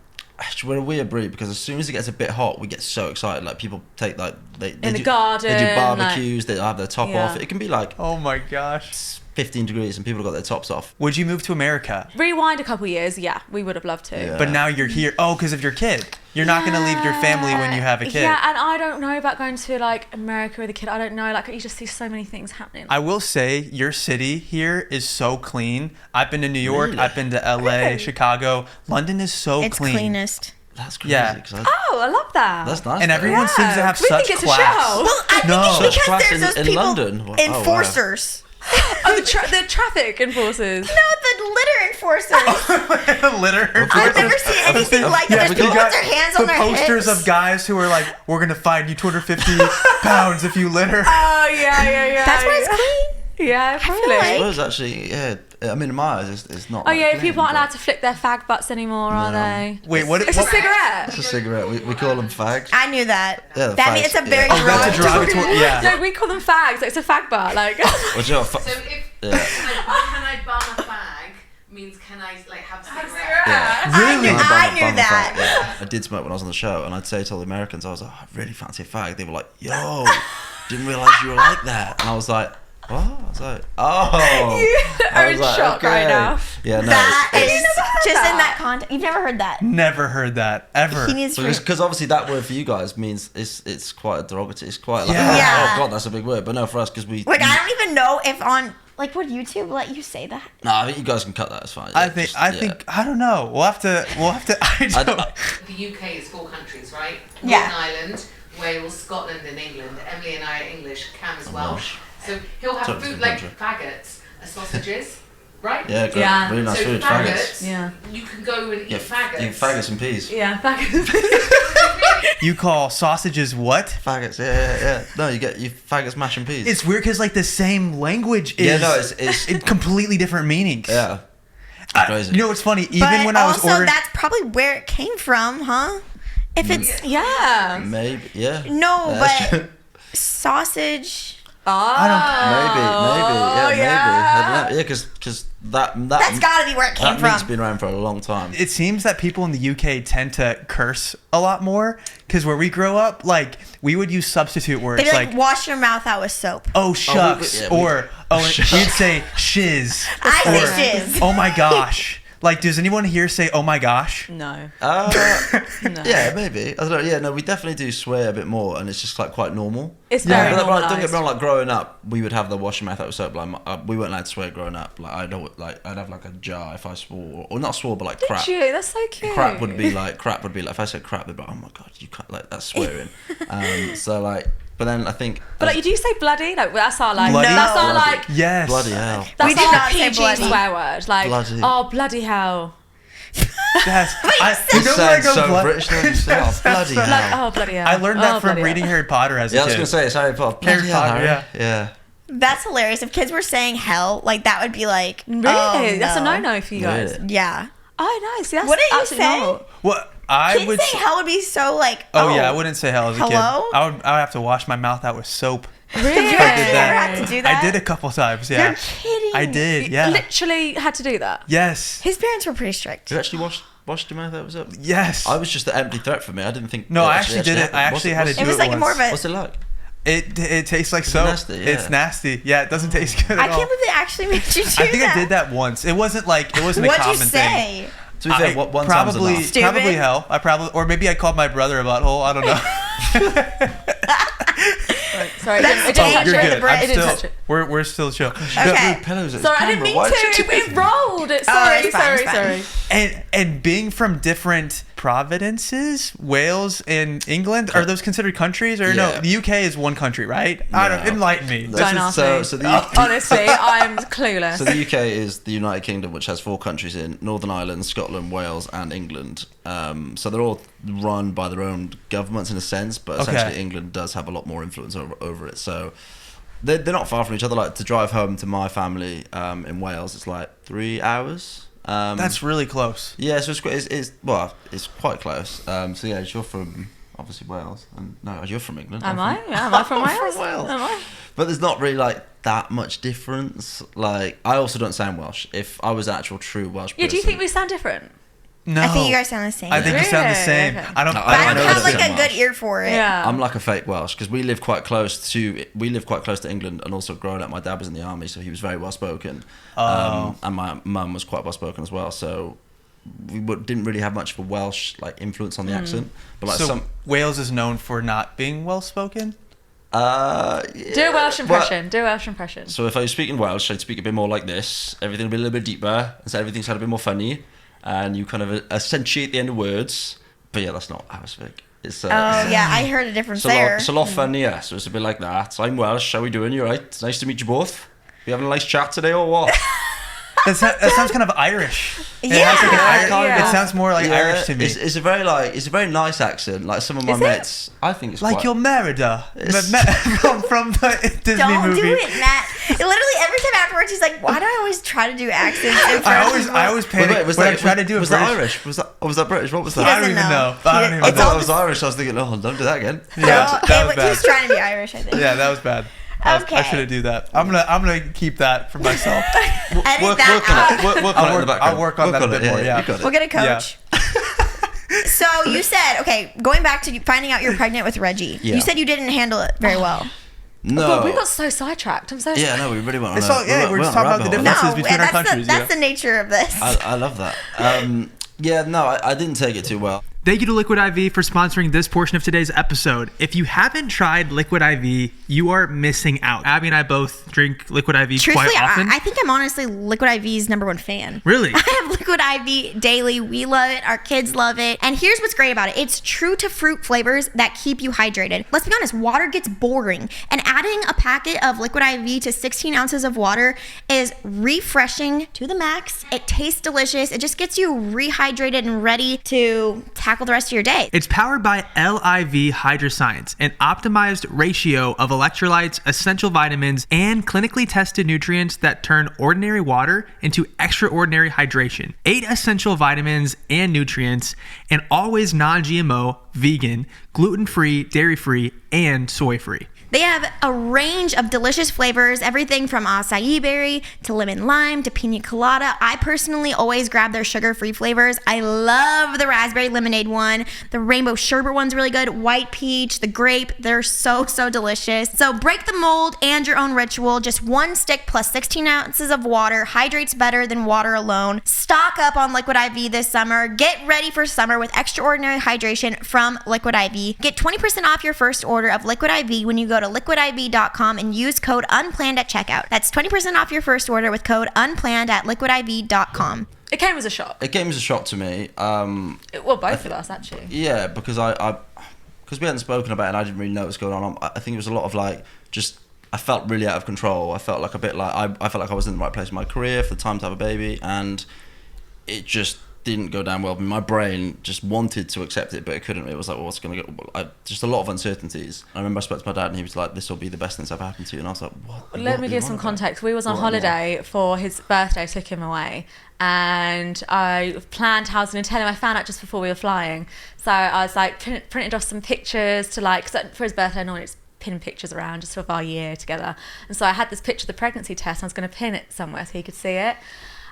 We're a weird breed, because as soon as it gets a bit hot, we get so excited. Like, people take, like, they in the do, garden. They do barbecues, they have their top off. It can be like, oh my gosh, 15 degrees, and people have got their tops off. Would you move to America? Rewind a couple years, yeah, we would have loved to. Yeah. But now you're here. Oh, because of your kid. You're not going to leave your family when you have a kid. Yeah, and I don't know about going to, like, America with a kid. I don't know. Like, you just see so many things happening. I will say, your city here is so clean. I've been to New York. I've been to LA, Chicago. London is so clean. It's cleanest. That's crazy. Yeah. I love that. That's nice. And everyone seems to have we such think it's class. a show. Well, I think it's because there's those in people, London. enforcers. Oh, the traffic enforcers. No, the litter enforcers. Litter. I've never seen anything like that. There's people with their hands on the their posters hips. of guys who are like, we're gonna fine you 250 pounds if you litter. Oh yeah. That's why it's clean. Yeah, probably. I suppose actually, yeah. I mean, in my eyes, it's not. Oh like yeah, clean, people aren't but- allowed to flick their fag butts anymore, are they? Wait, what? It's a cigarette. It's a cigarette. We call them fags. I knew that. Yeah, the that fags, it's a very yeah. Oh, that's a derogatory. Yeah. No, we call them fags. It's a fag butt. Like. Well, do you know what, So if yeah. can I bum a fag means can I like have a cigarette? Yeah. Really? I bum knew a that. fag, yeah. I did smoke when I was on the show, and I'd say to all the Americans, I was like, I really fancy a fag. They were like, yo, didn't realise you were like that. And I was like, what? I was like, oh. You I are was in like, shock right now. Yeah, no. That it's, is just in that context. You've never heard that. Never heard that ever. He needs to. because obviously that word for you guys means it's quite a derogatory. It's quite like, Yeah. oh god, that's a big word. But no, for us, because we. Like, I don't even know if on. Like, would YouTube let you say that? No, I think you guys can cut that. It's fine. I Yeah, think. just- I yeah. think. I don't know. We'll have to. I don't. The UK is 4 countries, right? Yeah. Northern Ireland, Wales, Scotland, and England. Emily and I are English. Cam is Welsh. So he'll have Totally food like different faggots, sausages, right? Yeah, great. Yeah. Really nice So food. faggots. Faggots. Yeah. You can go and eat Yeah, faggots. You faggots and peas. Yeah, faggots. You call sausages what? Faggots. Yeah. No, you get you faggots, mash and peas. It's weird because like the same language is. Yeah, no, it's in completely different meanings. yeah. I- Crazy. you know what's funny? Even But when I was also, ordering. that's probably where it came from, huh? If it's. Yeah. Maybe. Yeah. No, That's but true. sausage. Oh, Maybe. I don't know. Yeah, because that That's gotta be where it came that meat's from. been around for a long time. It seems that people in the UK tend to curse a lot more because where we grow up, like we would use substitute words They'd be like, like, wash your mouth out with soap. "Oh shucks," yeah, we- or "Oh," we'd say "shiz." I or, say shiz. "Oh my gosh." Like, does anyone here say "Oh my gosh"? No. Uh, No. yeah, maybe. I don't know. Yeah, no, we definitely do swear a bit more, and it's just like quite normal. It's Yeah. very But, like, don't get normalised. me wrong. Like growing up, we would have the wash your mouth out with soap. Like we weren't allowed to swear growing up. Like I'd have like a jar if I swore, or not swore, but like crap. Did you? That's so cute. Crap would be like if I said crap, they'd be like, oh my god, you can't, like that's swearing. So like, but then I think But like, do you say bloody? Like that's our like. Bloody? That's our Bloody. like. Yes. bloody hell. That's We do our not say PG bloody. swear word. Like, Bloody. oh bloody hell. Yes. You you know where I sound go so blood- British now. You say, oh bloody hell. Like, oh bloody hell. I learned Oh, that from bloody reading hell. Harry Potter as a Yeah, I kid. was gonna say it's Harry Potter. Harry Bloody hell, Potter, Harry. yeah. That's hilarious. If kids were saying hell, like that would be like. Really? Oh, That's a no. no-no for you guys. Really? Yeah. Oh, nice. See, that's Wouldn't you absolutely say? normal. What I Kids would. saying hell would be so like. Oh yeah, I wouldn't say hell as a kid. Hello? I would have to wash my mouth out with soap. Really? Did you I actually did that. ever have to do that? I did a couple times. Yeah. You're kidding. I did. You Yeah. literally had to do that. Yes. His parents were pretty strict. You actually washed your mouth out with soap? Yes. I was just an empty threat for me. I didn't think. No, it I actually did it. happened. I actually had to do It was it like once. more of a. What's it like? It tastes like soap. nasty, yeah. It's nasty. Yeah, it doesn't taste good at I all. can't believe they actually made you do that. I think I did that once. It wasn't a What'd common you thing. say? To be fair, one time was probably enough. Stupid. probably hell. Or maybe I called my brother a butthole. I don't know. Sorry, That's it didn't Oh, touch you're it. good. I'm It didn't still. touch it. We're still chill. Okay. Pillows at Sorry, his I didn't camera. mean Why did you to. do It rolled. It. Oh, Sorry, it's fine, sorry, it's fine. sorry. And being from different provinces, Wales and England, are those considered countries or no? Yeah. The UK is one country, right? I don't No. enlighten me. This Don't is- ask so- me. so the- Honestly, I'm clueless. So the UK is the United Kingdom, which has 4 countries in Northern Ireland, Scotland, Wales, and England. So they're all run by their own governments in a sense, but Okay. essentially England does have a lot more influence over it. So they're not far from each other. Like to drive home to my family in Wales, it's like 3 hours. That's really close. Yeah, so it's quite close. So yeah, you're from obviously Wales, and no, you're from England. Am I'm I? Yeah, am I from I'm Wales? from Wales. Am I? But there's not really like that much difference. Like I also don't sound Welsh. If I was an actual true Welsh person, Yeah, do you think we sound different? No, I think you guys sound the same. I think you sound the Really? same. Okay. I don't. No, But I I don't know have that like I'm a good Welsh. ear for it. Yeah. I'm like a fake Welsh because we live quite close to England, and also growing up, my dad was in the army, so he was very well spoken. Oh. And my mum was quite well spoken as well. So we didn't really have much of a Welsh like influence on the accent. But like So Wales is known for not being well spoken. yeah. Do a Welsh Well, impression. Do a Welsh impression. so if I was speaking Welsh, I'd speak a bit more like this. Everything would be a little bit deeper, and so everything sounded a bit more funny, and you kind of accentuate the end of words. But yeah, that's not how I speak. It's Oh yeah, I heard a difference it's a there. lot, it's a lot funnier. So it's a bit like that. I'm Welsh. How we doing? You alright? Nice to meet you both. We having a nice chat today or what? That sounds kind of Irish. It Yeah. has like an Yeah. It sounds more like Irish to me. It's a very nice accent. Like some of my Is it? mates, I think it's like quite, your Merida It's- from the Disney Don't movie. do it, Matt. Literally every time afterwards, he's like, "Why do I always try to do accents?" In front of I always panic Wait, was when that, I try to do a was British. that Irish? Was that British? What was He that? I don't doesn't even know. He- I don't even I it's thought all that was Irish. I was thinking, oh, don't do that again. Yeah, Well, that was he was bad. trying to be Irish, I think. Yeah, that was bad. Okay. I shouldn't do that. I'm gonna keep that for myself. Edit Work that on out. it. Work on it in the background. I'll work on that a bit more, yeah. You got it. We'll get a coach. So you said, okay, going back to finding out you're pregnant with Reggie. Yeah. You said you didn't handle it very well. No. God, we got so sidetracked. I'm so Yeah, no, we really went on It's a- all- yeah, we we're went just on a talking about the rabbit hole. differences No, between our that's countries. that's the nature of this. I love that. Yeah, no, I didn't take it too well. Thank you to Liquid IV for sponsoring this portion of today's episode. If you haven't tried Liquid IV, you are missing out. Abby and I both drink Liquid IV Truthfully, quite often. I think I'm honestly Liquid IV's #1 fan. Really? I have Liquid IV daily. We love it. Our kids love it. And here's what's great about it. It's true to fruit flavors that keep you hydrated. Let's be honest, water gets boring. And adding a packet of Liquid IV to 16 ounces of water is refreshing to the max. It tastes delicious. It just gets you rehydrated and ready to tackle the rest of your day. It's powered by LIV Hydroscience, an optimized ratio of electrolytes, essential vitamins, and clinically tested nutrients that turn ordinary water into extraordinary hydration. 8 essential vitamins and nutrients, and always non-GMO, vegan, gluten-free, dairy-free, and soy-free. They have a range of delicious flavors, everything from acai berry to lemon lime to pina colada. I personally always grab their sugar-free flavors. I love the raspberry lemonade one. The rainbow sherbet one's really good. White peach, the grape, they're so delicious. So break the mold and your own ritual. Just 1 stick plus 16 ounces of water hydrates better than water alone. Stock up on Liquid IV this summer. Get ready for summer with extraordinary hydration from Liquid IV. Get 20% off your first order of Liquid IV when you go to liquidiv.com and use code UNPLANNED at checkout. That's 20% off your first order with code UNPLANNED at liquidiv.com. It came as a shock. It came as a shock to me. Well, both of us actually. Yeah, because because we hadn't spoken about it and I didn't really know what was going on. I think it was a lot of like, just, I felt really out of control. I felt like a bit like, I felt like I was in the right place in my career for the time to have a baby, and it just didn't go down well. My brain just wanted to accept it, but it couldn't. It was like, well, what's going to go? Just a lot of uncertainties. I remember I spoke to my dad and he was like, this will be the best thing that's ever happened to you. And I was like, what? Let me give some context. We was on What? holiday for his birthday, took him away, and I planned how I was going to tell him. I found out just before we were flying. So I was like, printed off some pictures to like, 'cause for his birthday, I normally just pin pictures around just of our year together. And so I had this picture of the pregnancy test, and I was going to pin it somewhere so he could see it.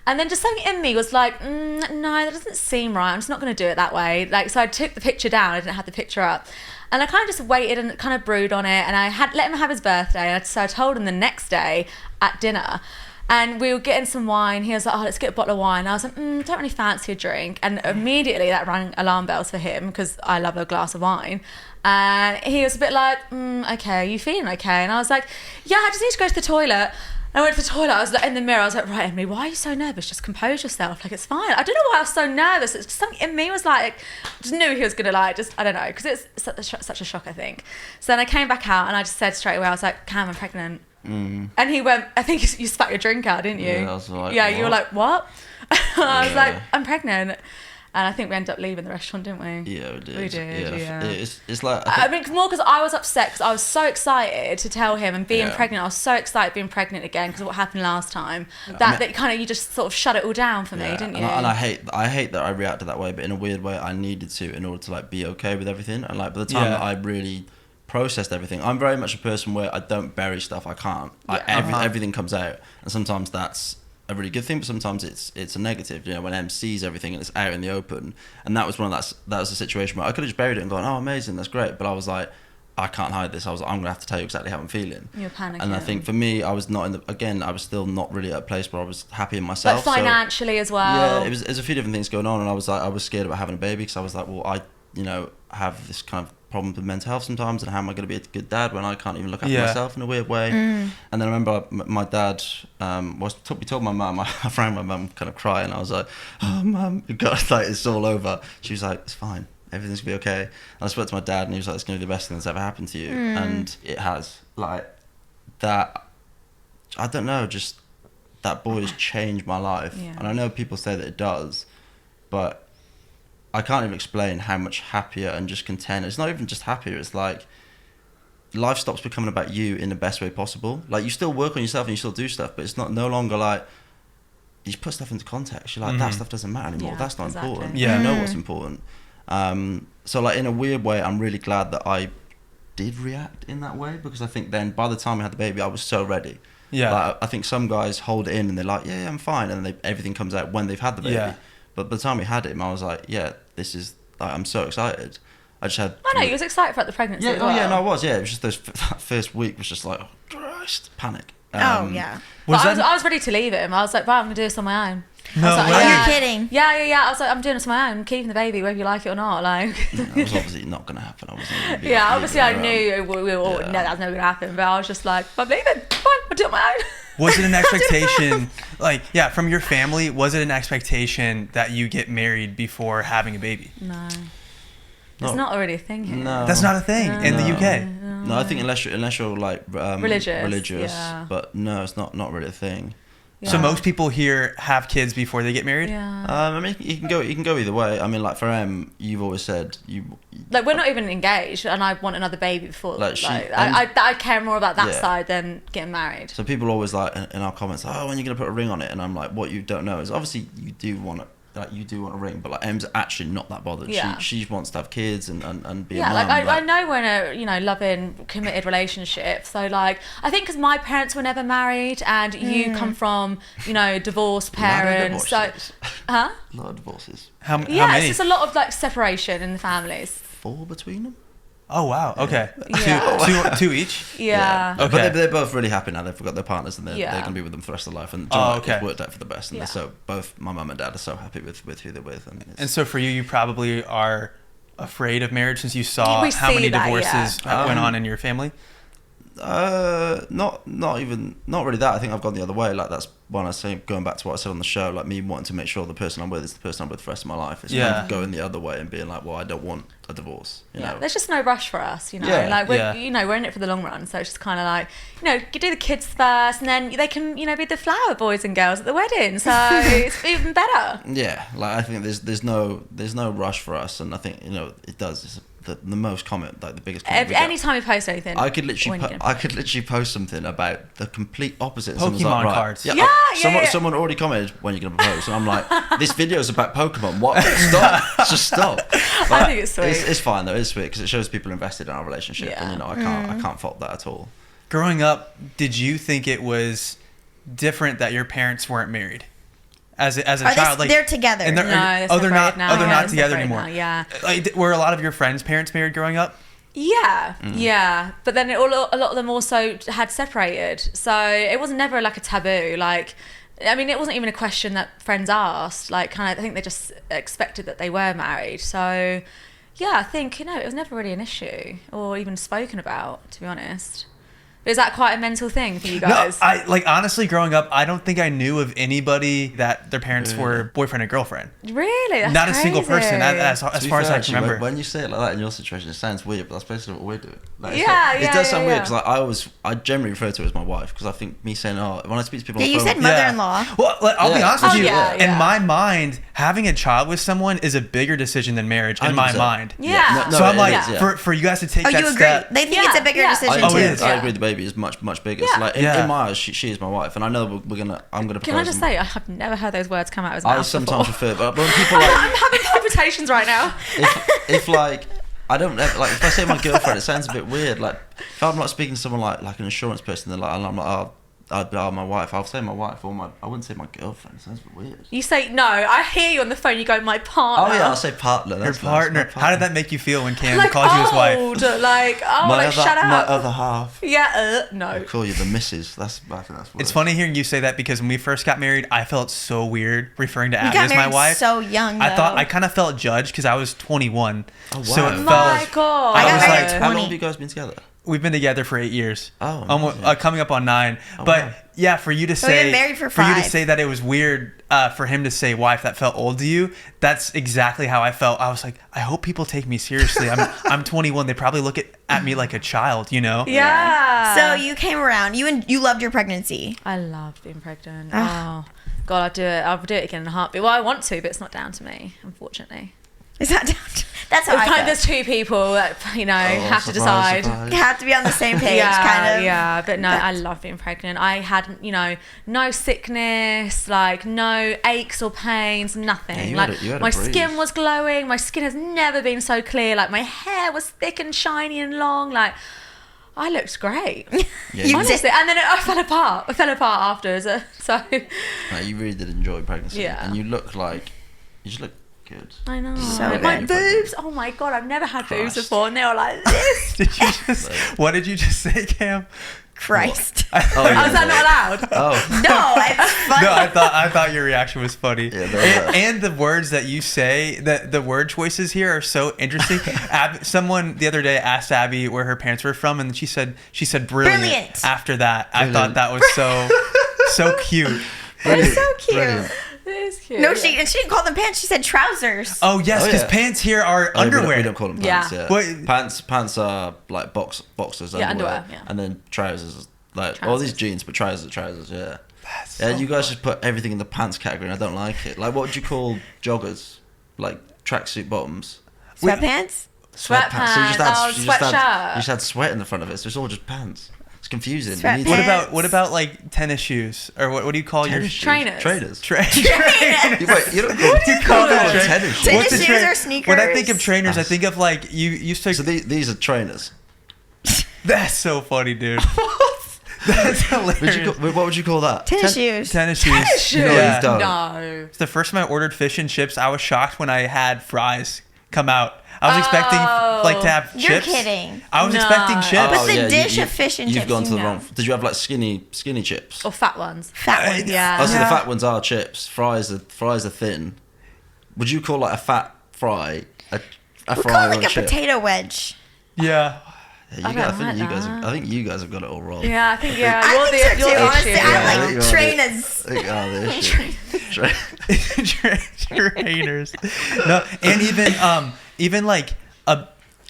And then just something in me was like, no, that doesn't seem right. I'm just not going to do it that way. Like, so I took the picture down. I didn't have the picture up. And I kind of just waited and kind of brewed on it. And I had let him have his birthday. And so I told him the next day at dinner. And we were getting some wine. He was like, oh, let's get a bottle of wine. I was like, don't really fancy a drink. And immediately that rang alarm bells for him because I love a glass of wine. And he was a bit like, okay, are you feeling okay? And I was like, yeah, I just need to go to the toilet. I went to the toilet, I was like in the mirror, I was like, right, Emily, why are you so nervous? Just compose yourself, like it's fine. I don't know why I was so nervous. It's just something in me was like, just knew he was gonna like, just, I don't know, because it's such a shock, I think. So then I came back out and I just said straight away, I was like, Cam, I'm pregnant. And he went, I think you spat your drink out, didn't you? Yeah, I was like, yeah, you were what? like, what? I was Yeah. like, I'm pregnant. And I think we ended up leaving the restaurant, didn't we? Yeah, we did. We did, yeah. It's like, I mean, more because I was upset because I was so excited to tell him, and being Yeah. pregnant, I was so excited being pregnant again because of what happened last time. That kind of, you just sort of shut it all down for me, yeah, didn't you? and I hate that I reacted that way, but in a weird way, I needed to in order to like be okay with everything. And like by the time Yeah. that I really processed everything, I'm very much a person where I don't bury stuff. I can't. Everything comes out, and sometimes that's a really good thing, but sometimes it's a negative. You know, when Em sees everything and it's out in the open, and that was that was a situation where I could have just buried it and gone, oh, amazing, that's great, but I was like, I can't hide this. I was like, I'm gonna have to tell you exactly how I'm feeling. You're panicking. And I think for me, I was not I was still not really at a place where I was happy in myself. But financially as well. Yeah, there's a few different things going on, and I was scared about having a baby because I was like, well, I have this kind of problem with mental health sometimes, and how am I going to be a good dad when I can't even look after myself in a weird way? And then I remember my dad we told my mum, I found my mum kind of cry, and I was like, oh mum, like it's all over. She was like, it's fine, everything's gonna be okay. And I spoke to my dad, and he was like, it's gonna be the best thing that's ever happened to you. And it has, like, that I don't know, just that boy has changed my life. Yeah. And I know people say that it does, but I can't even explain how much happier and just content. It's not even just happier, it's like life stops becoming about you in the best way possible. Like, you still work on yourself and you still do stuff, but it's no longer like, you put stuff into context. You're like, that stuff doesn't matter anymore. Yeah, That's not exactly. important. Yeah. You know what's important. So like, in a weird way, I'm really glad that I did react in that way, because I think then by the time I had the baby, I was so ready. Yeah. Like, I think some guys hold it in and they're like, yeah, I'm fine, and everything comes out when they've had the baby. Yeah. But by the time we had him, I was like, yeah, this is, like, I'm so excited. I just had. I know, you was excited about the pregnancy Yeah, as well. oh yeah, no, I was. Yeah, it was just that first week was just like, oh, Christ, panic. Oh yeah. But Was I was ready to leave him. I was like, right, I'm going to do this on my own. No I was like, way. yeah. You're kidding. Yeah. I was like, I'm doing this on my own. I'm keeping the baby, whether you like it or not. Like, That was obviously not going to happen. I wasn't gonna be yeah, like, obviously I leaving knew we were all, Yeah. no, that's never going to happen. But I was just like, I'm leaving. Fine, I'll do it on my own. Was it an expectation, like, yeah, from your family, was it an expectation that you get married before having a baby? No. No. It's not really a thing here. No. That's not a thing in the No. UK. No, I think unless you're like Religious, yeah. but no, it's not really a thing. So Yeah. most people here have kids before they get married? Yeah. I mean, you can go either way. I mean, like for you've always said Like, we're not even engaged, and I want another baby before. Like, I care more about that Yeah. side than getting married. So people always like in our comments, oh, when are you gonna put a ring on it? And I'm like, what you don't know is obviously you do want a ring, but like Em's actually not that bothered. Yeah. She wants to have kids and be Yeah, a like mum. I know we're in a loving, committed relationship. So like, I think because my parents were never married, and you come from divorced parents. So, huh? A lot of divorces. How Yeah, many? it's just a lot of like separation in the families. 4 between them. Oh, wow. Okay. Yeah. Two each? Yeah. Okay. But they're both really happy now. They've got their partners and they're Yeah. going to be with them for the rest of their life. And okay. it's worked out for the best. And Yeah. they're so both my mum and dad are so happy with who they're with. And so for you, you probably are afraid of marriage since you saw We how see many that, divorces yeah. went on in your family? not really that. I think I've gone the other way. Like, that's when I say, going back to what I said on the show, like me wanting to make sure the person I'm with is the person I'm with for the rest of my life. It's kind of going the other way and being like, well, I don't want a divorce. You know? There's just no rush for us, Yeah. Like we're in it for the long run, so it's just kind of like you do the kids first, and then they can be the flower boys and girls at the wedding. So it's even better. Yeah, like I think there's no rush for us, and I think it does. It's the most comment, like the biggest comment. Anytime you post anything, I could literally when you I could literally post something about the complete opposite. Pokemon Someone's like, right, cards. Yeah, someone already commented, when you're gonna propose, and I'm like, this video's about Pokemon. What? Stop! Just stop. I think it's sweet. It's fine though. It's sweet because it shows people invested in our relationship, Yeah. and I can't fault that at all. Growing up, did you think it was different that your parents weren't married? As a child, like they're together. and No, they're they're not. separated now. Oh, they're Yeah, not they're together separated anymore. now, yeah. Like, were a lot of your friends' parents married growing up? Yeah. But then a lot of them also had separated, so it wasn't never like a taboo. Like, I mean, it wasn't even a question that friends asked. Like, I think they just expected that they were married. So, yeah, I think it was never really an issue or even spoken about, to be honest. Is that quite a mental thing for you guys? No, honestly, growing up, I don't think I knew of anybody that their parents were boyfriend and girlfriend. Really? That's Not a single crazy. person, as To be far as fair, I actually, can remember. when you say it like that in your situation, it sounds weird, but that's basically what we're doing. Like, Yeah, it does sound weird yeah. because I generally refer to her as my wife, because I think me saying, when I speak to people on the you phone, said mother-in-law. Well, I'll be Yeah. honest with Oh, you. yeah, In yeah. my mind, having a child with someone is a bigger decision than marriage. In my 100%. mind. Yeah. No, So I'm it like, is, yeah. for you guys to take Oh, that you agree? step. They think it's a bigger Yeah. decision Oh, too. it is. I Yeah. agree. The baby is much bigger. Yeah. So like Yeah. in my eyes, she is my wife, and I know that I'm gonna propose. Can I just say, I've never heard those words come out of his mouth I sometimes before. refer, but when people like, I'm having palpitations right now. if like I don't ever, like if I say my girlfriend, it sounds a bit weird. Like if I'm not speaking to someone like an insurance person, and I'm like, I'd be my wife. I'll say my wife or I wouldn't say my girlfriend. It sounds a bit weird. You say, no, I hear you on the phone, you go, my partner. Oh yeah, I'll say partner. Your That's nice, partner. my How did partner. that make you feel when Cam like called you his wife? old, like, oh, My like, other, shut my up. other half. Yeah, I no. call you the missus. I think that's what It's funny hearing you say that because when we first got married, I felt so weird referring to You Abby got as my married wife. so young. I thought though. I kind of felt judged because I was 21. Oh, So wow. it My felt God. I got was married like, at How long 20. have you guys been together? we've been together for 8 years. Oh, almost amazing. Coming up on 9. Oh, But wow. yeah, for you to we've say been married for you to 5. say that it was weird for him to say wife that felt old to you, that's exactly how I felt. I was like, I hope people take me seriously. I'm 21. They probably look at me like a child, you know? Yeah. So you came around. You loved your pregnancy. I loved being pregnant. Oh, God, I'd do it. I'll do it again in a heartbeat. Well, I want to, but it's not down to me, unfortunately. Is that down to, that's how I felt. There's 2 people that, have to decide. You have to be on the same page, kind of. Yeah, but no, I love being pregnant. I had, no sickness, like no aches or pains, nothing. you like had a my breeze. skin was glowing. My skin has never been so clear. Like my hair was thick and shiny and long. Like I looked great. Yeah, Honestly, and then I fell apart. I fell apart afterwards. So no, you really did enjoy pregnancy. Yeah. And you just look good. I know. So my good. boobs. Oh my God, I've never had boobs Christ. before, and they were like this. What did you just say, Cam? Christ. Oh, Oh, is that not allowed? Oh, No, it's funny. No, I thought your reaction was funny. Yeah, no. And the words that you say, the word choices here are so interesting. Someone the other day asked Abby where her parents were from, and she said brilliant. Brilliant. After that, I Brilliant. thought that was so cute. It's so cute. Brilliant. It is cute. No, she didn't call them pants. She said trousers. Oh yes, Oh, because yeah. pants here are Oh, underwear. We don't call them Yeah. pants. Yeah. What- Pants are like boxers. Yeah, underwear. underwear, yeah. And then trousers, like all these jeans, but trousers. Yeah. That's Yeah, so you guys just put everything in the pants category, and I don't like it. Like, what would you call joggers? Like tracksuit bottoms. Sweatpants? Sweatpants. So you Sweatshirt. just had sweat in the front of it, so it's all just pants. It's confusing. You Sweatpants. need What about like tennis shoes, or what do you call your tennis shoes. Trainers. Trainers. trainers? Wait, you don't call, You call them them tra- tennis shoes. Tennis What's a shoes or sneakers? When I think of trainers, I think of like you used to. So these are trainers. That's so funny, dude. That's hilarious. What would you call that? Tennis shoes. Tennis shoes. Shoes. Yeah. you don't. No. It's the first time I ordered fish and chips. I was shocked when I had fries come out. I was expecting like to have You're chips. kidding. I was No. expecting chips. But the dish of fish and you've chips, gone to you the know. wrong. Did you have like skinny chips? Or fat ones. Fat ones. Yeah. Oh, so the Yeah. fat ones are chips. Fries are thin. Would you call like a fat fry a We fry call or it like a chip? potato wedge. Yeah. Yeah, I don't like that. I think you guys have got it all wrong. Yeah, I think yeah. I You're think so the too, you're the honestly. issue. I Yeah, like you're the- trainers. I think, oh, the issue. Trainers. No, and even like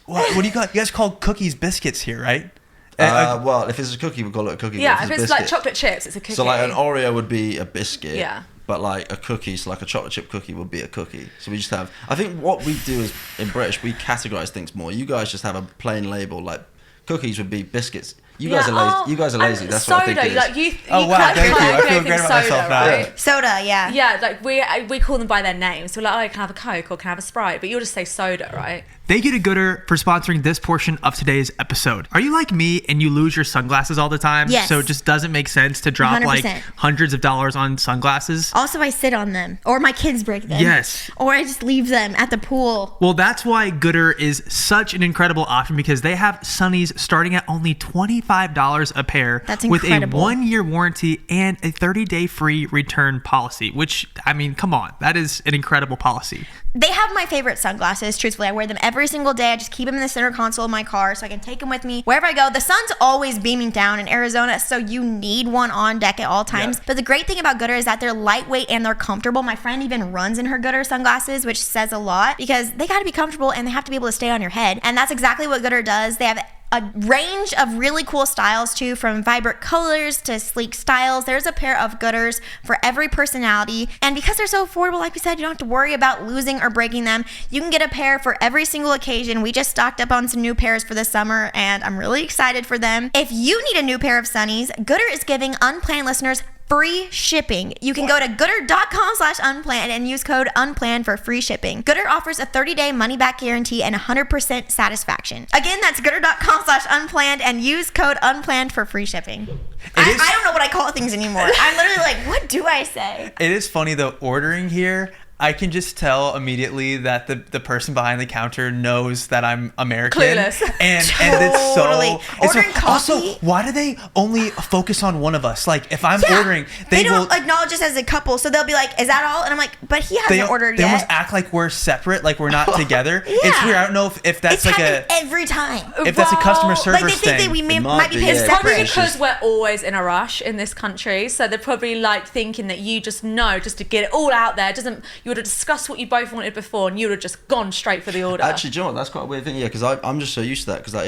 what do you call? You guys call cookies biscuits here, right? Well, if it's a cookie, we call it a cookie. Yeah, but if it's like chocolate chips, it's a cookie. So like an Oreo would be a biscuit. Yeah. But like a cookie, so like a chocolate chip cookie would be a cookie. So we just have. I think what we do is in British we categorize things more. You guys just have a plain label. Like cookies would be biscuits. You guys are lazy. You guys are lazy. and That's soda, what I think it is. like you Oh, wow, thank you. I feel great about myself now. right? Soda, yeah. Yeah, like we call them by their names. So we're like, oh, can I have a Coke or can I have a Sprite? But you'll just say soda, right? Thank you to Gooder for sponsoring this portion of today's episode. Are you like me and you lose your sunglasses all the time? Yes. So it just doesn't make sense to drop 100%. like hundreds of dollars on sunglasses? Also, I sit on them, or my kids break them. Yes. Or I just leave them at the pool. Well, that's why Gooder is such an incredible option because they have sunnies starting at only $25 a pair. That's with a incredible. 1-year warranty and a 30-day free return policy, which, I mean, come on. That is an incredible policy. They have my favorite sunglasses. Truthfully, I wear them every single day. I just keep them in the center console of my car so I can take them with me wherever I go. The sun's always beaming down in Arizona, so you need one on deck at all times. Yeah. But the great thing about Gooder is that they're lightweight and they're comfortable. My friend even runs in her Gooder sunglasses, which says a lot because they got to be comfortable and they have to be able to stay on your head. And that's exactly what Gooder does. They have a range of really cool styles too, from vibrant colors to sleek styles. There's a pair of Gooders for every personality, and because they're so affordable, like we said, you don't have to worry about losing or breaking them. You can get a pair for every single occasion. We just stocked up on some new pairs for the summer and I'm really excited for them. If you need a new pair of sunnies, Gooder is giving Unplanned listeners free shipping. You can go to gooder.com/unplanned and use code unplanned for free shipping. Gooder offers a 30-day money-back guarantee and 100% satisfaction. Again, that's gooder.com/unplanned and use code unplanned for free shipping. I don't know what I call things anymore. I'm literally like, what do I say? It is funny though, ordering here, I can just tell immediately that the person behind the counter knows that I'm American. Clueless. And it's Totally. so... Ordering also, coffee? why do they only focus on one of us? Like, if I'm Yeah. ordering, They will... don't acknowledge us as a couple, so they'll be like, "Is that all?" And I'm like, "But he hasn't ordered they yet." almost act like we're separate, like we're not together. Yeah. It's weird. I don't know if that's it's like happened a... every time. If that's a customer Well, service Like they think thing. that we It might be might be, paying yeah. Probably separate. It's because just- we're always in a rush in this country, so they're probably like thinking that you just know just to get it all out there. Doesn't you would have discussed what you both wanted before, and you would have just gone straight for the order. Actually, do you know what? That's quite a weird thing. Yeah, because I'm just so used to that. Because like,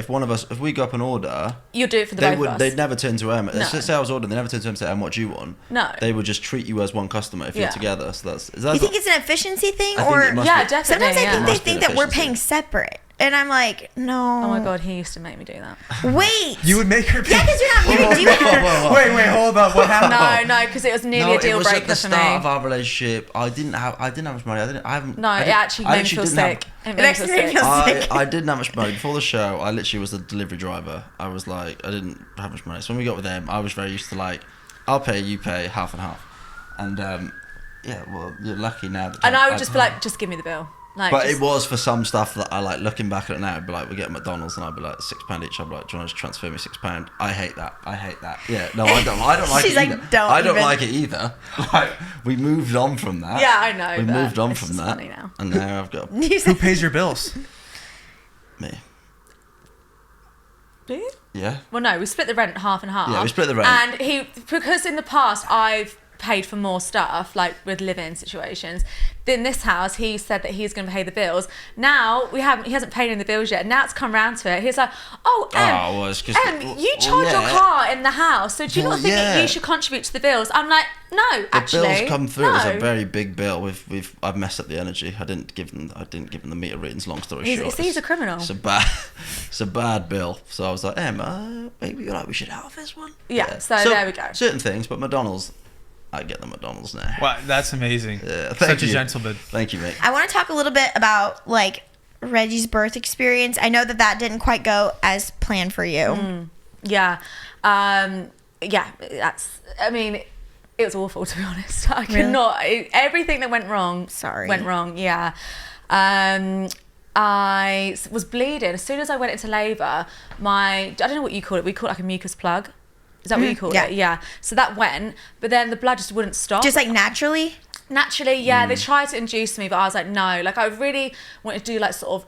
if we go up and order, You'll do it for the both of us. they'd never turn to Em. No. Let's say I was ordering, they never turn to Em and say, "Em, what do you want?" No. They would just treat you as one customer if Yeah. you're together. So that's is You that think it's an efficiency thing, I think or it must Yeah, be. definitely. sometimes I yeah. think they Must be think an that we're efficiency. paying separate, and I'm like, no. Oh my god, he used to make me do that. Wait. You would make her... Yeah, because you're not married. Do you? Wait, hold up. What happened? No, because it was nearly a it deal was at breaker the for start me. of our relationship. I didn't have much money. I haven't. No, I it didn't- actually I made me actually feel didn't have- sick. It It made me actually feel made me sick. feel sick. I didn't have much money before the show. I literally was a delivery driver. I was like, I didn't have much money. So when we got with them, I was very used to like, I'll pay, you pay, half and half. And yeah, well, you're lucky now. That And I would just be like, just give me the bill. Like, But just, it was for some stuff that I like looking back at it now. I'd be like, we get McDonald's and I'd be like £6 each. I'd be like, do you want to just transfer me £6? I hate that. Yeah, no, I don't like She's it like, either. don't I don't even. like it either. Like, we moved on from that. Yeah, I know, We but moved on it's from just that. funny now. And now I've got Who pays your bills? me. Do you? Yeah. Well, no, we split the rent half and half. Yeah, we split the rent. And because in the past I've paid for more stuff, like with live-in situations. In this house, he said that he's going to pay the bills. Now he hasn't paid any of the bills yet. Now it's come round to it. He's like, well, it's 'cause- you charge your yeah. car in the house, so do you Well, not think that yeah. you should contribute to the bills? I'm like, no, The actually, bills come through. It's a no. very big bill. I've messed up the energy. I didn't give them the meter readings. Long story short, He's a criminal. It's a bad bill. So I was like, Emma, maybe you're like, we should have this one. Yeah, so there we go. Certain things, but McDonald's, I get the McDonald's now. Wow, that's amazing. Yeah, Such thank a you. gentleman. Thank you, mate. I want to talk a little bit about like Reggie's birth experience. I know that didn't quite go as planned for you. Yeah. That's, I mean, it was awful, to be honest. I could Really? not, everything that went wrong. Sorry. Went wrong, yeah. I was bleeding. As soon as I went into labour, I don't know what you call it. We call it like a mucus plug. Is that what you call yeah. it? Yeah. So that went, but then the blood just wouldn't stop. Just like naturally. Naturally, yeah, they tried to induce me, but I was like, no. Like, I really wanted to do like sort of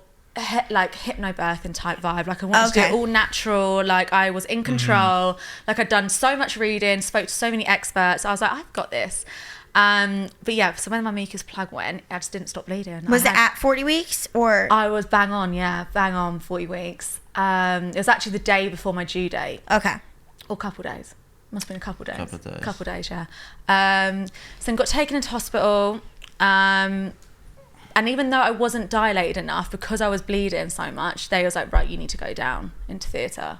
like hypnobirthing type vibe. Like, I wanted to do Okay. it all natural. Like, I was in control. Like, I'd done so much reading, spoke to so many experts. I was like, I've got this. But yeah, so when my mucus plug went, I just didn't stop bleeding. Was it at 40 weeks or? I was bang on 40 weeks. It was actually the day before my due date. Okay. Or couple days. Must have been a couple days. Couple days. Yeah. So I got taken into hospital. And even though I wasn't dilated enough, because I was bleeding so much, they was like, right, you need to go down into theatre.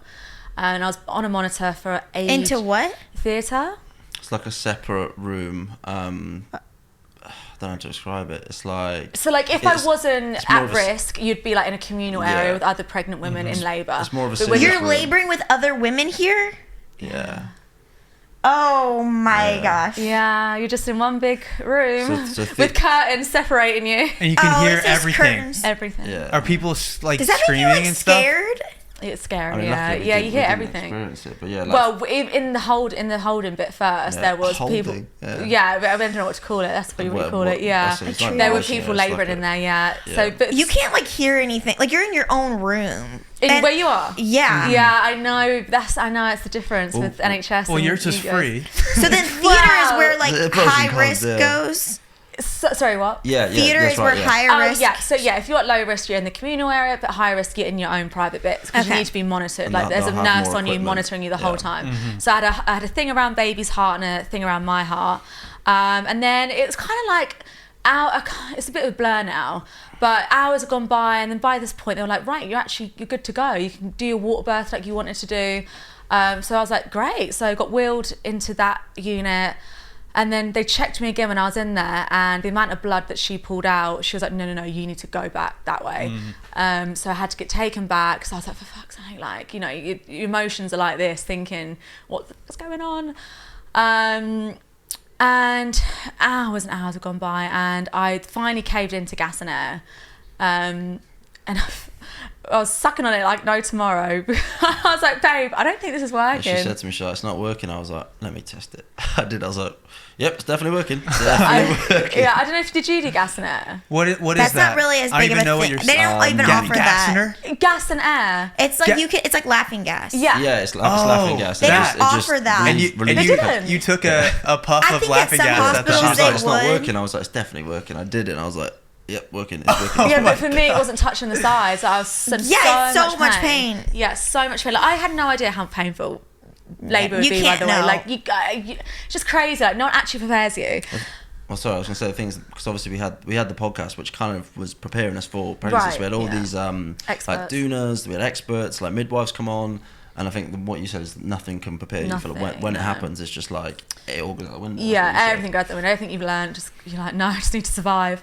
And I was on a monitor for age. Into what? Theatre. It's like a separate room. I don't know how to describe it. It's like. So like if I it's- wasn't it's more at of a s- risk, you'd be like in a communal Yeah. area with other pregnant women in labour. It's more of a But when safe You're room. laboring with other women here? Yeah. Oh my Yeah. gosh. Yeah, you're just in one big room So with curtains separating you. And you can hear it's just everything. curtains. Everything. Yeah. Are people like Does that make screaming you like and stuff? scared? It's scary. I mean, Yeah, luckily we yeah, didn't- you we hear didn't everything. experience it, but yeah, like, Well, in the holding bit first, Yeah, there was holding, people. yeah. Yeah, but I don't know what to call it. That's probably what you call it. Yeah, that's- it's like there were noise, people yeah, it's labouring like in a- there. Yeah. yeah. So, but You can't like hear anything. Like you're in your own room. in And- where you are. Yeah. Yeah, I know. I know it's the difference with NHS. Well, and yours is you guys. free. So then theater is where like The pros and high cons, risk yeah. goes. Sorry, what? Yeah, Theater that's is right, where yeah. higher risk. Yeah, so yeah, if you're at low risk, you're in the communal area, but high risk, you're in your own private bits because you Okay. need to be monitored. And like there's a they'll have nurse more on you equipment. monitoring you the whole Yeah. time. So I had a thing around baby's heart and a thing around my heart, and then it's kind of like it's a bit of a blur now, but hours have gone by, and then by this point they were like, right, you're good to go. You can do your water birth like you wanted to do. So I was like, great. So I got wheeled into that unit. And then they checked me again when I was in there, and the amount of blood that she pulled out, she was like, no, you need to go back that way. So I had to get taken back. So I was like, for fuck's sake, like, you know, your emotions are like this, thinking, what's going on? And hours and hours have gone by, and I finally caved into gas and air. And I was sucking on it like no tomorrow. I was like, babe, I don't think this is working. And she said to me, she's like, it's not working. I was like, let me test it. I did. I was like, yep, it's definitely working. Definitely working. Yeah, I don't know if did you do gas and air? What is That's that? not really as I big don't of even know a what thing. you're They don't even offer that. Gassener? Gas and air. It's like it's like laughing gas. Yeah. Yeah, it's laughing gas. They don't offer that. And relieves you, the didn't. you took a puff I of think at laughing some gas at the She was hospitals like, they it's not would. working. I was like, it's definitely working. I did it, and I was like, yep, working. It's working. Yeah, but for me, it wasn't touching the sides. I was in so much pain. Yeah, so much pain. Like, I had no idea how painful labour would You be, by can't the way. know. Like, you it's just crazy. Like, no one actually prepares you. Well, sorry, I was going to say things because obviously we had the podcast which kind of was preparing us for pregnancies. Right, We had all yeah. these like Experts. dooners, we had experts, like midwives come on, and I think what you said is nothing can prepare you for Nothing, when it no. happens. It's just like it all goes out the window. Yeah, That's what you said. everything goes out the window. Everything you've learned, just you're like, no, I just need to survive.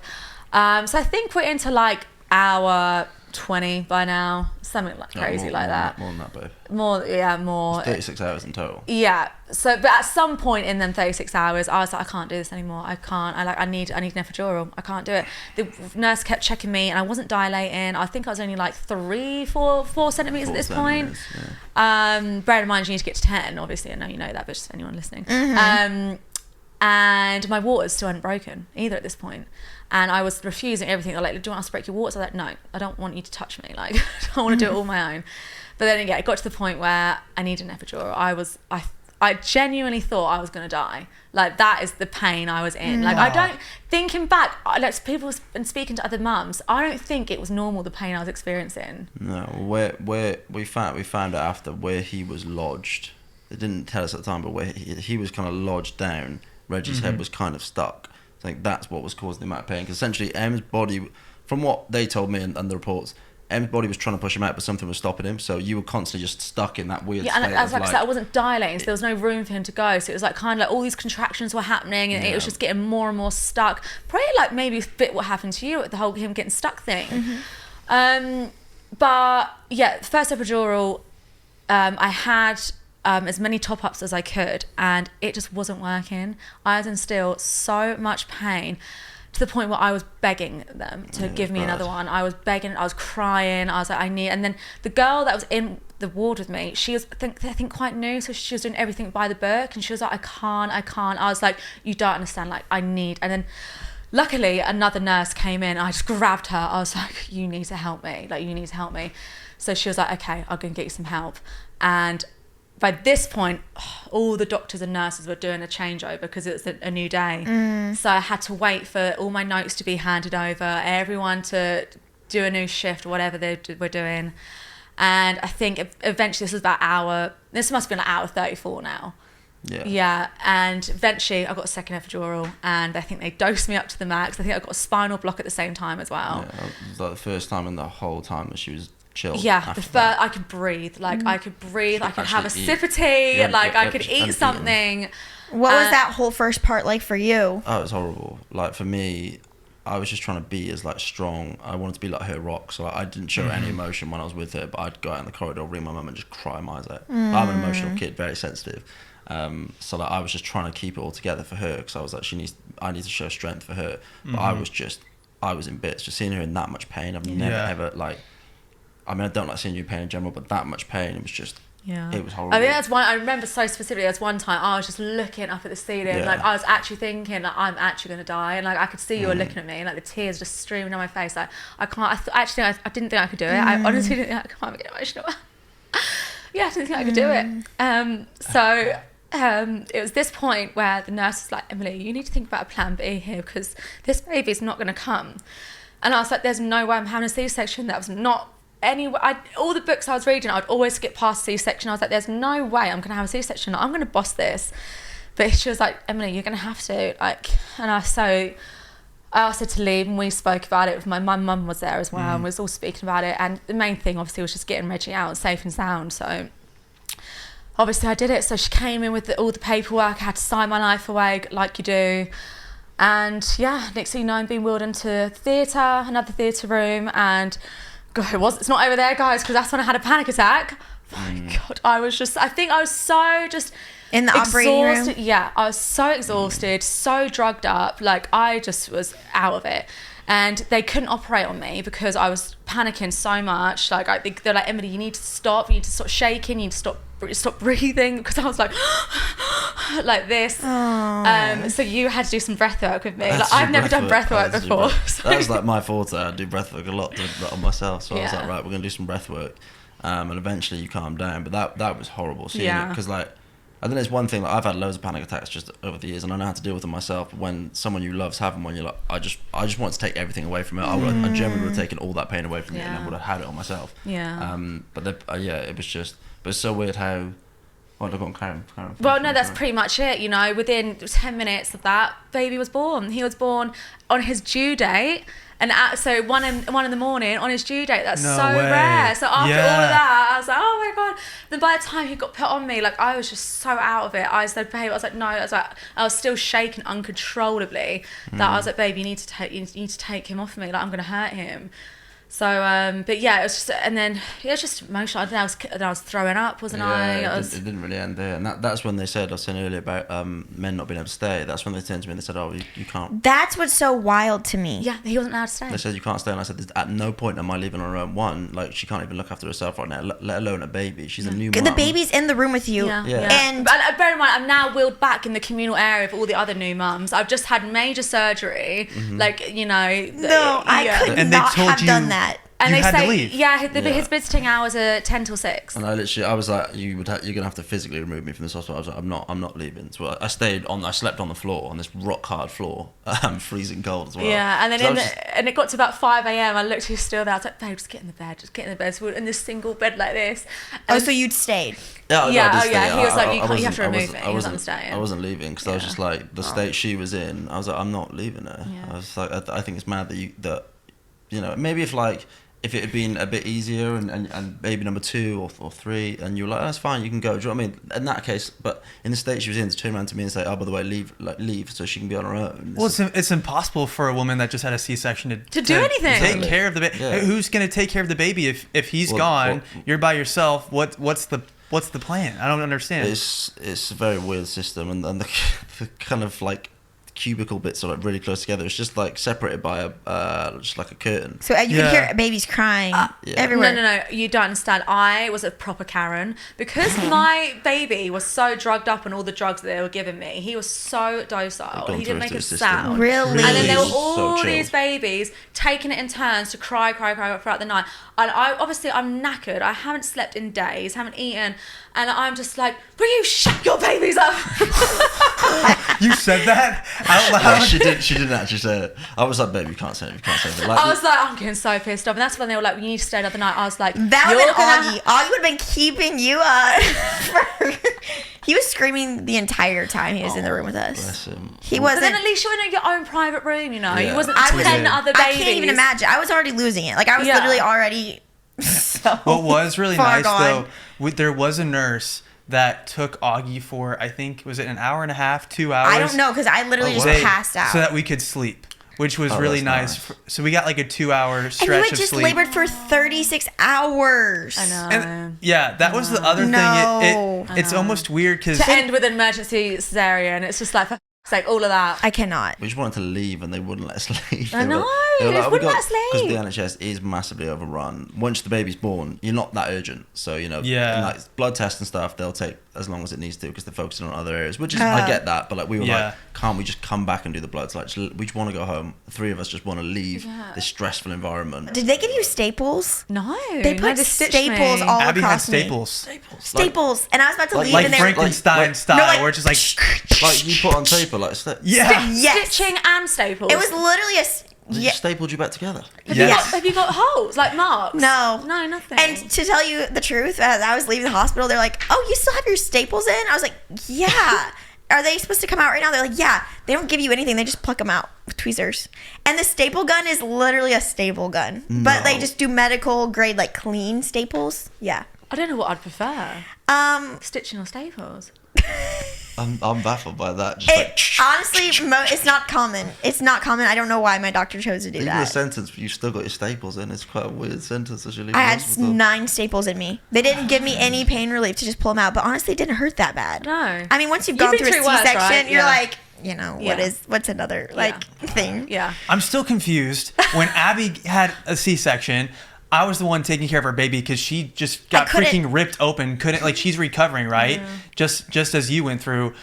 So I think we're into like hour 20 by now, something like No, crazy more- like more- that. More than that, babe. More. 36 hours in total. Yeah. So, but at some point in them 36 hours, I was like, I can't do this anymore. I can't. I need an epidural. I can't do it. The nurse kept checking me, and I wasn't dilating. I think I was only like 4 centimeters at this point. Bear in mind, you need to get to 10. Obviously, I know you know that, but just anyone listening. And my waters still hadn't broken either at this point. And I was refusing everything. They're like, do you want us to break your waters? I was like, no, I don't want you to touch me. Like, I want to do it all my own. But then, yeah, it got to the point where I needed an epidural. I genuinely thought I was going to die. Like, that is the pain I was in. Like, I don't, thinking back, like, people and speaking to other mums, I don't think it was normal, the pain I was experiencing. No, where we found out after where he was lodged. They didn't tell us at the time, but where he was kind of lodged down, Reggie's head was kind of stuck. I think that's what was causing the amount of pain. Because essentially, M's body, from what they told me and the reports, M's body was trying to push him out, but something was stopping him. So you were constantly just stuck in that weird Yeah, state. and as of like I said, I wasn't dilating, so there was no room for him to go. So it was like kind of like all these contractions were happening, and it was just getting more and more stuck. Probably like maybe a bit what happened to you with the whole him getting stuck thing. But yeah, the first epidural, I had as many top-ups as I could, and it just wasn't working. I was in still so much pain, to the point where I was begging them to give me another one. I was begging, I was crying, I was like, and then the girl that was in the ward with me, she was, I think quite new, so she was doing everything by the book, and she was like, I can't. I was like, you don't understand, like, I need, and then luckily another nurse came in, I just grabbed her, I was like, you need to help me. So she was like, okay, I'll go and get you some help. And by this point, all the doctors and nurses were doing a changeover because it was a new day. So I had to wait for all my notes to be handed over, everyone to do a new shift, whatever they were doing. And I think eventually this must have been like hour 34 now. Yeah, and eventually I got a second epidural, and I think they dosed me up to the max. I think I got a spinal block at the same time as well. Yeah, it was like the first time in the whole time that she was chilled. Yeah, I could breathe. Like, I could breathe. I could have a sip of tea. I could eat something. What was that whole first part like for you? Oh, it was horrible. Like, for me, I was just trying to be as like strong. I wanted to be like her rock, so I didn't show any emotion when I was with her. But I'd go out in the corridor, ring my mum, and just cry my eyes out. I'm an emotional kid, very sensitive. So like I was just trying to keep it all together for her, because I was like, I need to show strength for her. But I was in bits. Just seeing her in that much pain, I've never ever like. I mean, I don't like seeing you in pain in general, but that much pain, it was just. Yeah. It was horrible. I think that's one. I remember so specifically. That's one time I was just looking up at the ceiling, like I was actually thinking, like, I'm actually going to die, and like I could see you were looking at me, and like the tears just streaming down my face. Like, I can't. I didn't think I could do it. I honestly didn't. I can't get emotional. Yeah, I didn't think I could do it. It was this point where the nurse was like, Emily, you need to think about a plan B here, because this baby's not going to come. And I was like, there's no way I'm having a C-section. That was not anywhere. All the books I was reading, I'd always skip past C-section. I was like, there's no way I'm going to have a C-section. I'm going to boss this. But she was like, Emily, you're going to have to. And I asked her to leave, and we spoke about it with my mum was there as well, and we was all speaking about it. And the main thing, obviously, was just getting Reggie out safe and sound. So obviously I did it. So she came in with all the paperwork. I had to sign my life away like you do. And yeah, next thing you know, I'm being wheeled into another theatre room, and God, it's not over there, guys, because that's when I had a panic attack. Oh my God, I think I was so just In the operating room? Yeah, I was so exhausted, so drugged up. Like, I just was out of it. And they couldn't operate on me because I was panicking so much. Like, they're like, Emily, you need to stop. You need to stop shaking. You need to stop breathing. Because I was like, like this. So you had to do some breath work with me. Like, I've never done breath work before. That was like my forte. I do breath work a lot on myself. So I was like, right, we're going to do some breath work. And eventually you calm down. But that was horrible seeing it. Because, like, I think there's one thing, like, I've had loads of panic attacks just over the years, and I know how to deal with them myself. When someone you love's having one, you're like, I just want to take everything away from it. I generally would have taken all that pain away from me, and I would have had it on myself. But it was just, but it's so weird how. Oh, look on Karen. Well, no, that's pretty much it. You know, within 10 minutes of that, baby was born. He was born on his due date. And so 1 in the morning on his due date, that's so rare. So after all of that, I was like, oh my God. Then by the time he got put on me, like, I was just so out of it. I said, babe, I was like, no. I was still shaking uncontrollably. That I was like, babe, you need to take him off me. Like, I'm going to hurt him. So, but yeah, it was just, and then it was just emotional. I was throwing up, wasn't I? It didn't really end there, and that's when they said, I was saying earlier about men not being able to stay. That's when they turned to me and they said, "Oh, you can't." That's what's so wild to me. Yeah, he wasn't allowed to stay. They said you can't stay, and I said, at no point am I leaving on her own. One, like, she can't even look after herself right now, let alone a baby. She's a new mum. The baby's in the room with you. And bear in mind, I'm now wheeled back in the communal area of all the other new mums. I've just had major surgery, like, you know. No, I could And not they told have you done that. And you they had say, to leave. his visiting hours are 10 till 6. And I was like, you're gonna have to physically remove me from this hospital. I was like, I'm not leaving. So I slept on the floor, on this rock hard floor. I'm freezing cold as well. Yeah, and then So and it got to about 5 a.m. I looked, he was still there. I was like, babe, just get in the bed. So we were in this single bed like this. And So you'd stayed. Yeah, he was like, you have to remove me. He wasn't staying. I wasn't leaving because I was just like, the state she was in. I was like, I'm not leaving her. Yeah. I was like, I think it's mad that maybe if it had been a bit easier and baby number 2 or 3 and you were like, oh, that's fine, you can go. Do you know what I mean? In that case, but in the state she was in, to turn around to me and say, oh, by the way, leave so she can be on her own. Well, it's impossible for a woman that just had a C-section to do anything. Take care of the baby. Yeah. Who's going to take care of the baby if he's gone? You're by yourself. What's the plan? I don't understand. It's a very weird system, and the kind of like cubicle bits are like really close together. It's just like separated by just like a curtain. So you can hear babies crying everywhere. No, you don't understand. I was a proper Karen because my baby was so drugged up on all the drugs that they were giving me. He was so docile. He didn't make a sound. Really? And then there were So all chill. these babies taking it in turns to cry throughout the night. And I'm knackered. I haven't slept in days, haven't eaten. And I'm just like, will you shut your babies up? You said that out loud? Yeah, she didn't actually say it. I was like, babe, you can't say it. Like, I was like, I'm getting so pissed off. And that's when they were like, you need to stay another night. I was like, That would have been Augie. Augie would have been keeping you up. He was screaming the entire time he was in the room with us. Bless him. He But wasn't. then at least you were in your own private room, you know. Yeah. You wasn't I was 10 other I babies. can't even imagine. I was already losing it. Like, I was literally already so What was really far nice gone. though, there was a nurse that took Augie for, I think, was it an hour and a half, 2 hours? I don't know, because I literally just passed out. So that we could sleep, which was really that's nice. So we got like a 2-hour stretch and you had of just sleep. labored for 36 hours. I know. And, yeah, that was the other No. thing. It's almost weird because To end with an emergency cesarean, it's just like, for f***'s sake, all of that. I cannot. We just wanted to leave and they wouldn't let us leave. I know, they wouldn't let us leave. Because the NHS is massively overrun. Once the baby's born, you're not that urgent. So, and like blood tests and stuff, they'll take as long as it needs to because they're focusing on other areas, which is, I get that. But like we were like, can't we just come back and do the bloods? Like, we just want to go home. The 3 of us just want to leave this stressful environment. Did they give you staples? No. They put staples all Abby had across me. staples. Staples. And I was about to leave Like and they were Frankenstein style, No, like- where it's just like... Like you put on paper, like Yes. Stitching and staples. It was literally a... they just stapled you back together. Have you got holes, like marks? No. No, nothing. And to tell you the truth, as I was leaving the hospital, they're like, oh, you still have your staples in? I was like, yeah. Are they supposed to come out right now? They're like, yeah. They don't give you anything. They just pluck them out with tweezers. And the staple gun is literally a staple gun. But they just do medical grade, like clean staples. Yeah. I don't know what I'd prefer. Um, Stitching or staples? I'm baffled by that. Just like, Honestly, it's not common. It's not common. I don't know why my doctor chose to do even the that. sentence, you've still got your staples in. It's quite a weird sentence as you leave I the had hospital. 9 staples in me. They didn't give me any pain relief to just pull them out, but honestly, it didn't hurt that bad. No. I mean, once you've You've gone been through a through worse, C-section, right? you're Yeah. like, Yeah. what's another thing? Yeah. I'm still confused. When Abby had a C-section, I was the one taking care of her baby because she just got freaking ripped open. She's recovering, right? Just as you went through.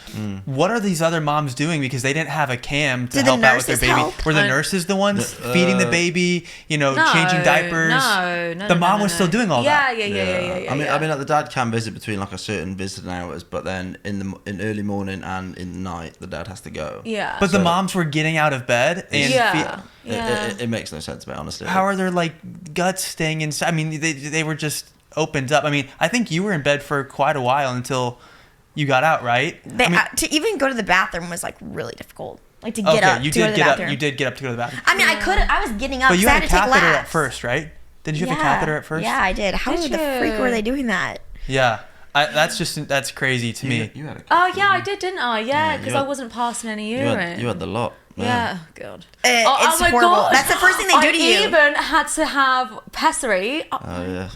What are these other moms doing? Because they didn't have a cam to help out with their baby. help? Were the nurses the ones feeding the baby? Changing diapers. No. The mom was still doing all that. Yeah. I mean, like the dad can visit between like a certain visiting hours, but then in early morning and in the night, the dad has to go. Yeah. But the moms were getting out of bed and It makes no sense, mate. Honestly. how are their guts staying inside? I mean, they were just opened up. I mean, I think you were in bed for quite a while until you got out, right? To even go to the bathroom was really difficult. To get up to go to the bathroom. You did get up to go to the bathroom. I mean, I was getting up. But you I had a to take catheter laps. at first, right? Didn't you have a catheter at first? Yeah, I did. How Did the freak you? were they doing that? Yeah. That's crazy to me. You had a Oh yeah, I did, didn't I? Yeah, because you I had- wasn't passing any you urine. had the lot. Yeah. Oh, God. It's my horrible. God. That's the first thing they do to you. I even had to have pessary Oh yeah.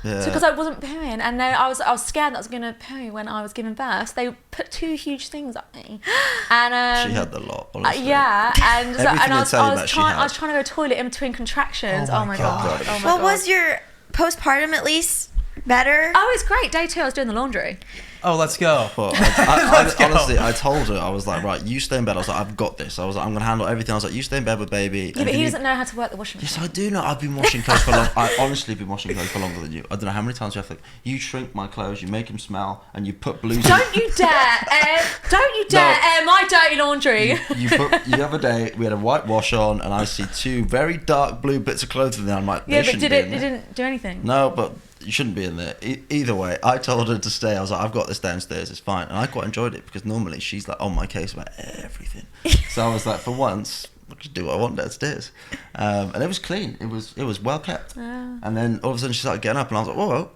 Yeah. because I wasn't pooing, and then I was scared that I was going to poo when I was giving birth. So they put 2 huge things at me, and She had the lot. Honestly. yeah, and Everything I they was, tell you I about was she trying. had. I was trying to go to the toilet in between contractions. Oh Oh my my god. God. Oh my Well, god. was your postpartum at least better? Oh, it's great. Day 2, I was doing the laundry. Oh, let's go. Well, honestly, I told her, I was like, right, you stay in bed. I was like, I've got this. I was like, I'm gonna handle everything. I was like, you stay in bed with baby. Yeah, but he doesn't know how to work the washing machine. Yes, I do know. I've been washing clothes for long. I honestly been washing clothes for longer than you. I don't know how many times you have to. You shrink my clothes, you make them smell, and you put blues. Don't you dare air my dirty laundry. You put the other day we had a white wash on, and I see 2 very dark blue bits of clothing there. I'm like, they Yeah, but shouldn't did be it? in It there. didn't do anything. No, but you shouldn't be in there. Either way, I told her to stay. I was like, I've got this downstairs. It's fine, and I quite enjoyed it because normally she's like on my case about everything. So I was like, for once, I can do what I want downstairs, and it was clean. It was well kept. And then all of a sudden she started getting up, and I was like, whoa,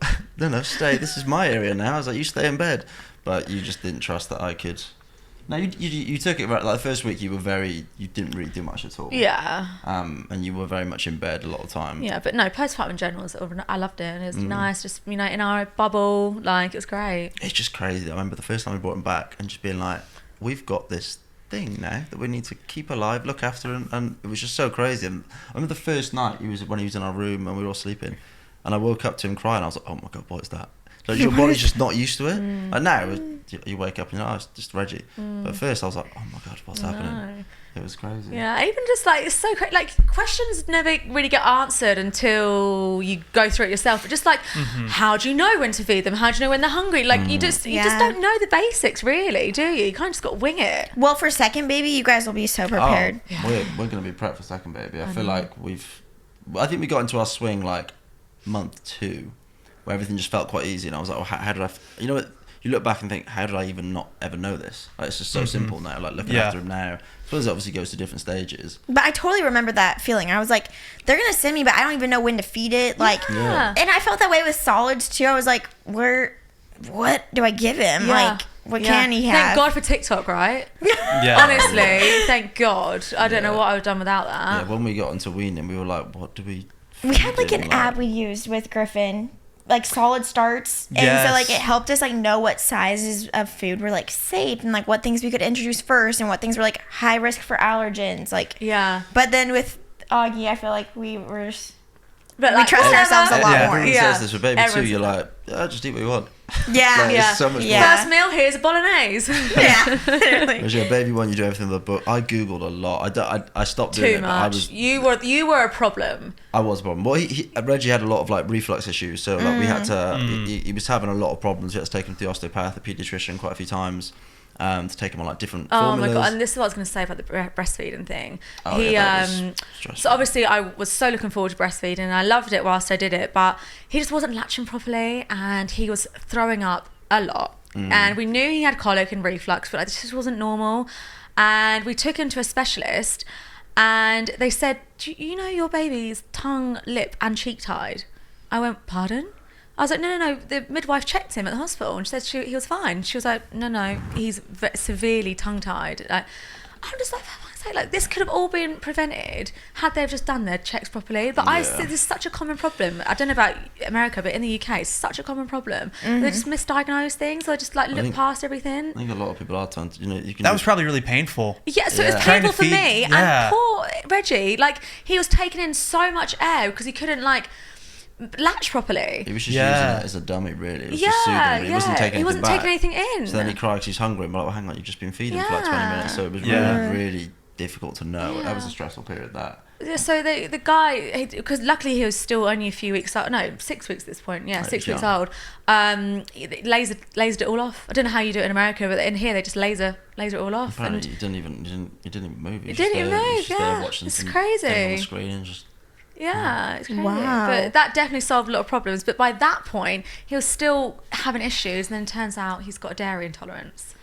no, stay. This is my area now. I was like, you stay in bed, but you just didn't trust that I could. No, you took it right. Like the first week, you didn't really do much at all. Yeah. And you were very much in bed a lot of the time. Yeah, but no, postpartum in general, I loved it. And it was nice, just in our bubble. It was great. It's just crazy. I remember the first time we brought him back and just being like, we've got this thing now that we need to keep alive, look after him, and it was just so crazy. And I remember the first night when he was in our room and we were all sleeping, and I woke up to him crying. I was like, oh my god, what is that? Like, your body's just not used to it. Like now, you wake up and you're like, oh, it's just Reggie. But at first I was like, oh my god, what's happening? It was crazy. Yeah, even just it's so crazy. Questions never really get answered until you go through it yourself. But just how do you know when to feed them? How do you know when they're hungry? You just don't know the basics, really, do you? You kind of just got to wing it. Well, for second baby, you guys will be so prepared. Oh, we're going to be prepped for second baby. I feel like I think we got into our swing month 2, where everything just felt quite easy, and I was like, how did I? You know what? You look back and think, how did I even not ever know this? It's just so simple now. Looking after him now. I suppose it obviously goes to different stages. But I totally remember that feeling. I was like, they're gonna send me, but I don't even know when to feed it. Yeah. And I felt that way with solids too. I was like, what do I give him? Yeah. What can he have? Thank God for TikTok, right? Yeah. Honestly, thank God. I don't know what I would have done without that. Yeah, when we got into weaning, we were like, what do we? We had feed him? an app we used with Griffin, solid starts, and so Yes. it helped us know what sizes of food were safe and what things we could introduce first and what things were high risk for allergens. Yeah. But then with Augie, I feel like we were. But We trusted ourselves a lot Yeah. more. Everyone Yeah. says this with baby Everyone's too. You're like, just eat what you want. Yeah. It's so much Yeah. First meal, here's a bolognese. Yeah. Whereas baby one, you do everything with the book. I googled a lot. I stopped doing Too it. But I much. was You were a problem. I was a problem. Well, Reggie had a lot of reflux issues, so we had to. He was having a lot of problems. We had to take him to the osteopath, the pediatrician, quite a few times. To take him on different formulas. Oh my god! And this is what I was going to say about the breastfeeding thing. Oh, yeah, that was stressful. So obviously I was so looking forward to breastfeeding, and I loved it whilst I did it. But he just wasn't latching properly, and he was throwing up a lot. And we knew he had colic and reflux, but this just wasn't normal. And we took him to a specialist, and they said, "Do you know your baby's tongue, lip, and cheek tied?" I went, "Pardon?" I was like, no. The midwife checked him at the hospital and she said he was fine. She was like, no, he's severely tongue-tied. Like, I'm just like, for fuck's sake, like, this could have all been prevented had they just done their checks properly. But I see this is such a common problem. I don't know about America, but in the UK, it's such a common problem. They just misdiagnose things, or just like look past everything. I think a lot of people are trying to, you can. That was probably really painful. Yeah, so it was Trying to painful for me. feed- And poor Reggie, like, he was taking in so much air because he couldn't, like, latch properly. He was just using it as a dummy, really. It was just soothing him. He wasn't taking he wasn't anything taking back. anything in. So then he cried because he's hungry. And we're like, well, hang on, you've just been feeding for like 20 minutes. So it was really difficult to know. That was a stressful period, that. Yeah, so the guy, because luckily he was still only a few weeks old, no, 6 weeks at this point, yeah, 6 weeks old. He lasered it all off. I don't know how you do it in America, but in here they just laser it all off. Apparently, he didn't even move. He didn't even move. Yeah, it's crazy. On the screen and just. Yeah, it's crazy. Wow. But that definitely solved a lot of problems. But by that point, he was still having issues, and then it turns out he's got a dairy intolerance.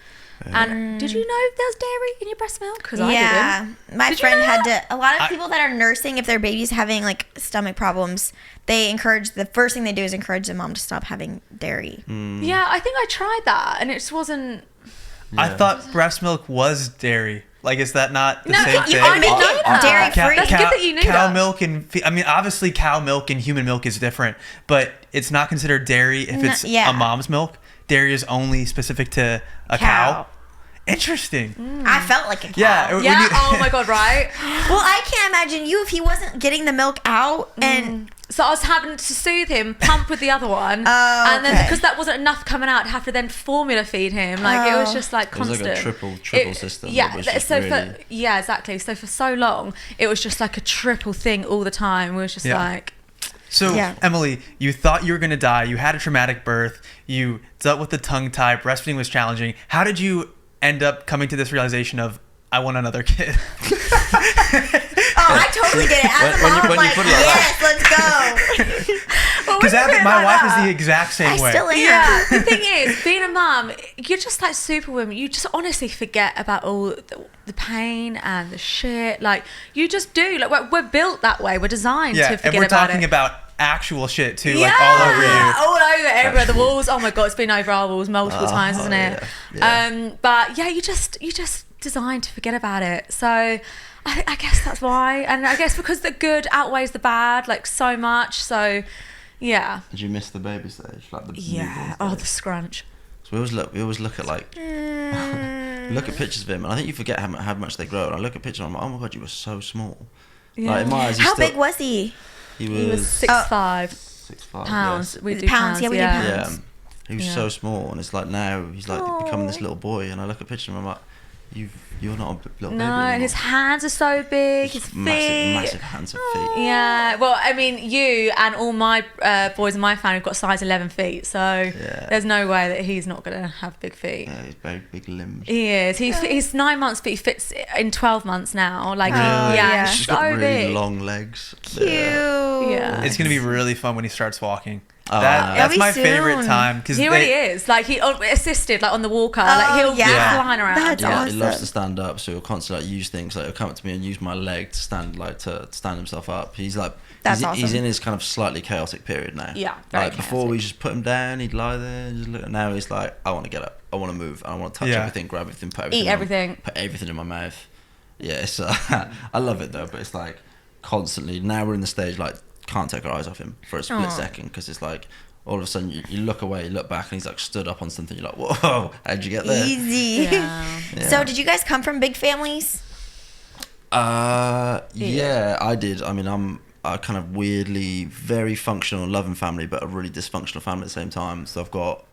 And did you know there's dairy in your breast milk? Because I didn't. My Did you friend know had that? to. A lot of people that are nursing, if their baby's having like stomach problems, the first thing they do is encourage the mom to stop having dairy. Yeah, I think I tried that, and it just wasn't. I thought breast milk was dairy. Like, is that not the No, same you thing? can't make it dairy free. That's good that you knew cow that. milk and I mean, obviously, cow milk and human milk is different, but it's not considered dairy if it's a mom's milk. Dairy is only specific to a cow. Interesting. I felt like a cow. Yeah. Yeah. Oh my god. Right. Well, I can't imagine you if he wasn't getting the milk out and. So I was having to soothe him, pump with the other one, Oh, and then okay. because that wasn't enough coming out, I'd have to then formula feed him. Like it was just like It was constant. like a triple system. Yeah. It was just So really... yeah, exactly. So for so long, it was just like a triple thing all the time. We was just like. So, Emily, you thought you were going to die. You had a traumatic birth. You dealt with the tongue tie. Breastfeeding was challenging. How did you end up coming to this realization of, I want another kid? Oh, I totally get it. As a mom, I'm like, yes, let's go. Because my wife is the exact same way. I still am. Yeah, the thing is, being a mum, you're just like superwoman. You just honestly forget about all the pain and the shit. Like, you just do. Like, we're built that way. We're designed to forget about it. And we're talking about actual shit too, like all over you. All over everywhere. The walls. Oh my god, it's been over our walls multiple times, isn't it? Yeah. But yeah, you just designed to forget about it. So I guess that's why. And I guess because the good outweighs the bad, like, so much. So yeah. Did you miss the baby stage? Like the Yeah. Oh, the scrunch. So we always look at like look at pictures of him, and I think you forget how much they grow. And I look at pictures, and I'm like, oh my god, you were so small. Yeah. Like in my eyes, How big was he? He He was was 6'5" 6'5" pounds. Yeah. We do Pounds, yeah, we do yeah. pounds. He was so small, and it's like now he's like becoming this little boy, and I look at pictures of him, I'm like, you're not a little baby No, anymore. and his hands are so big. His feet. Massive hands and feet. Yeah, well, I mean, you and all my boys in my family have got size 11 feet, so there's no way that he's not going to have big feet. Yeah, he's very big limbs. He is. He's 9 months, but he fits in 12 months now. Like, Really? yeah, He's so got really big. long legs. Cute. Yeah. It's gonna be really fun when he starts walking. Oh, That's That'll my be favorite soon. time because He really is. Like, he assisted, like, on the walker. Like, he'll be flying around. That's Yeah, he awesome. loves to stand up, so he'll constantly like use things. Like he'll come up to me and use my leg to stand himself up. He's like, That's he's awesome. in his kind of slightly chaotic period now. Yeah, very like before we just put him down, he'd lie there and just look. Now he's like, I want to get up, I want to move, I want to touch everything, grab everything, put everything, Eat everything. put everything in my mouth. Yeah, it's I love it though, but it's like constantly. Now we're in the stage like can't take our eyes off him for a split second because it's like. All of a sudden, you look away, you look back, and he's like stood up on something. You're like, whoa, how'd you get there? Easy. Yeah. So, did you guys come from big families? Yeah, I did. I mean, I'm a kind of weirdly very functional, loving family, but a really dysfunctional family at the same time. So I've got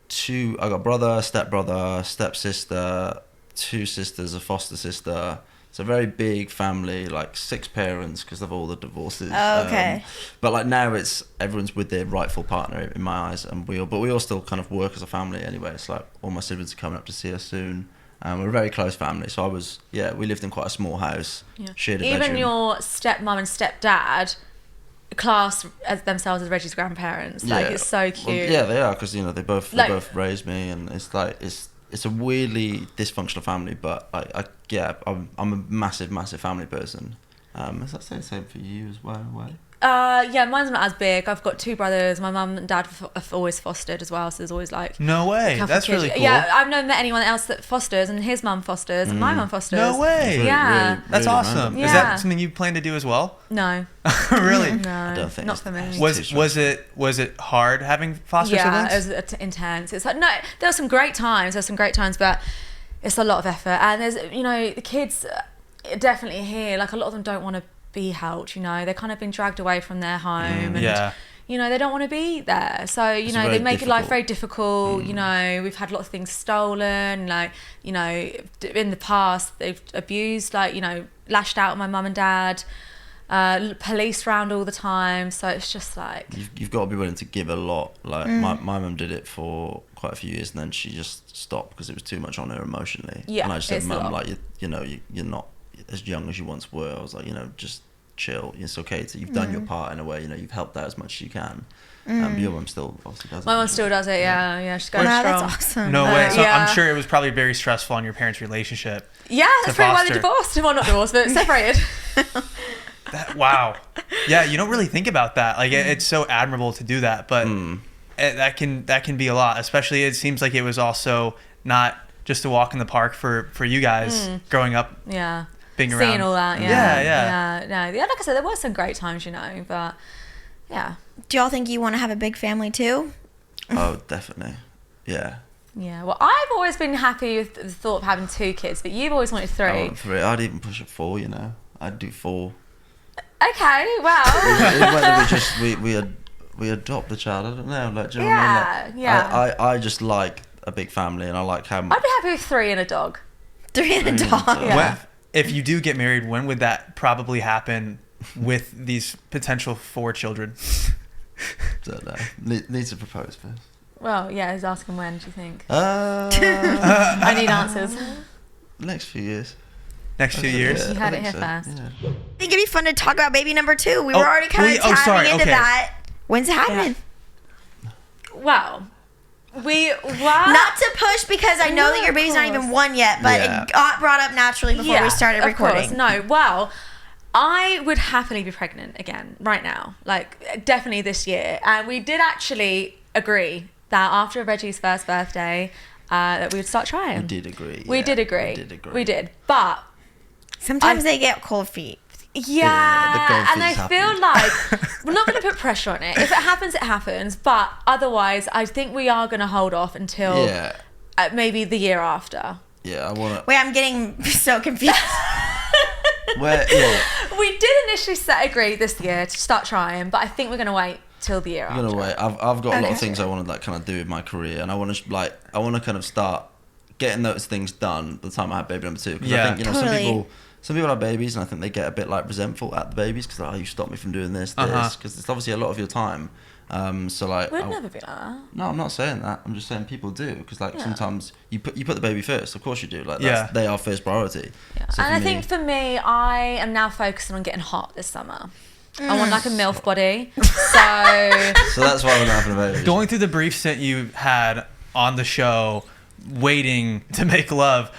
brother, stepbrother, stepsister, 2 sisters, a foster sister. It's a very big family, like 6 parents because of all the divorces. Oh, okay. But like now everyone's with their rightful partner in my eyes, and we all still kind of work as a family anyway. It's like all my siblings are coming up to see us soon. We're a very close family. So we lived in quite a small house, shared a bedroom. Even your stepmom and stepdad class as themselves as Reggie's grandparents. Like, it's so cute. Well, yeah, they are because they both both raised me, and it's like it's a weirdly dysfunctional family, but I'm a massive family person. Does that say the same for you as well? Yeah, mine's not as big. I've got 2 brothers. My mum and dad have always fostered as well, so there's always like No way. a couple That's of kids. really cool. Yeah, I've never met anyone else that fosters, and his mum fosters, and my mum fosters. No way. Really, Yeah. really, That's really awesome. random. Yeah. Is that something you plan to do as well? No, Really? no, I don't think not it's for me. the Was it hard having foster Yeah, siblings? it was intense. It's like, no, there were some great times. But it's a lot of effort. And there's, the kids definitely here. Like a lot of them don't want to be helped. They've kind of been dragged away from their home, and Yeah. they don't want to be there. So It's they very make life difficult. very difficult. We've had a lot of things stolen. Like in the past they've abused, lashed out at my mum and dad. Police round all the time, so it's just like You've got to be willing to give a lot. Like my mum did it for quite a few years, and then she just stopped because it was too much on her emotionally. Yeah, and I just said, it's a Mum, lot. like you're not as young as you once were. I was like, just chill. It's okay. You've done your part in a way. You've helped out as much as you can. But your mum still obviously does it. my mum still does it. Yeah, she's going Wow, strong. that's awesome. No way. So yeah. I'm sure it was probably very stressful on your parents' relationship. Yeah, that's probably why they foster. divorced. Well, not divorced, but separated. Wow. Yeah, you don't really think about that. Like it's so admirable to do that, but that can be a lot. Especially it seems like it was also not just a walk in the park for you guys growing up. Yeah. Being around. Seeing all that. Yeah. No, yeah. Like I said, there were some great times, but yeah. Do y'all think you want to have a big family too? Oh, definitely. Yeah. Yeah, well, I've always been happy with the thought of having 2 kids, but you've always wanted 3. I want 3. I'd even push it 4. I'd do 4. Okay, well. Whether we adopt the child, I don't know. Like, do you know what I mean? Like, Yeah. I just like a big family, and I like how. I'd be happy with 3 and a dog. 3 and a dog. Yeah. If you do get married, when would that probably happen with these potential 4 children? Don't know. Need to propose first. Well, yeah, he's asking when, do you think? I need answers. Next few years. Next few years? You I heard it think here so, first. yeah. I think it'd be fun to talk about baby number 2. We were Oh, already kind of tapping into okay. that. When's it happening? Well, we were... Not to push because I know No, that your of baby's not even course. 1 yet, but Yeah. it got brought up naturally before we started recording. Of course. No, well, I would happily be pregnant again right now. Like, definitely this year. And we did actually agree that after Reggie's first birthday, that we would start trying. We did agree. We yeah. did agree. We did agree. We did. But, Sometimes they get cold feet. Yeah, the cold and I feet's feel happened. like we're not going to put pressure on it. If it happens, it happens. But otherwise, I think we are going to hold off until Yeah. maybe the year after. Yeah, I want to. Wait, I'm getting so confused. Yeah. We did initially agree this year to start trying, but I think we're going to wait till the year I'm after. gonna wait. I've got a lot Okay. of things I want to kind of do in my career, and I want to kind of start getting those things done by the time I have baby number 2. Because Yeah. I think Totally. some people have babies, and I think they get a bit resentful at the babies because you stopped me from doing this, Uh-huh. because it's obviously a lot of your time. So We'd I- never be like that. No, I'm not saying that. I'm just saying people do, because Yeah. sometimes you put the baby first. Of course you do. Yeah. They are first priority. Yeah. So And I for think me- for me, I am now focusing on getting hot this summer. I want like a MILF body. So So that's why we're not having a baby. Going through the brief stint you had on the show, waiting to make love,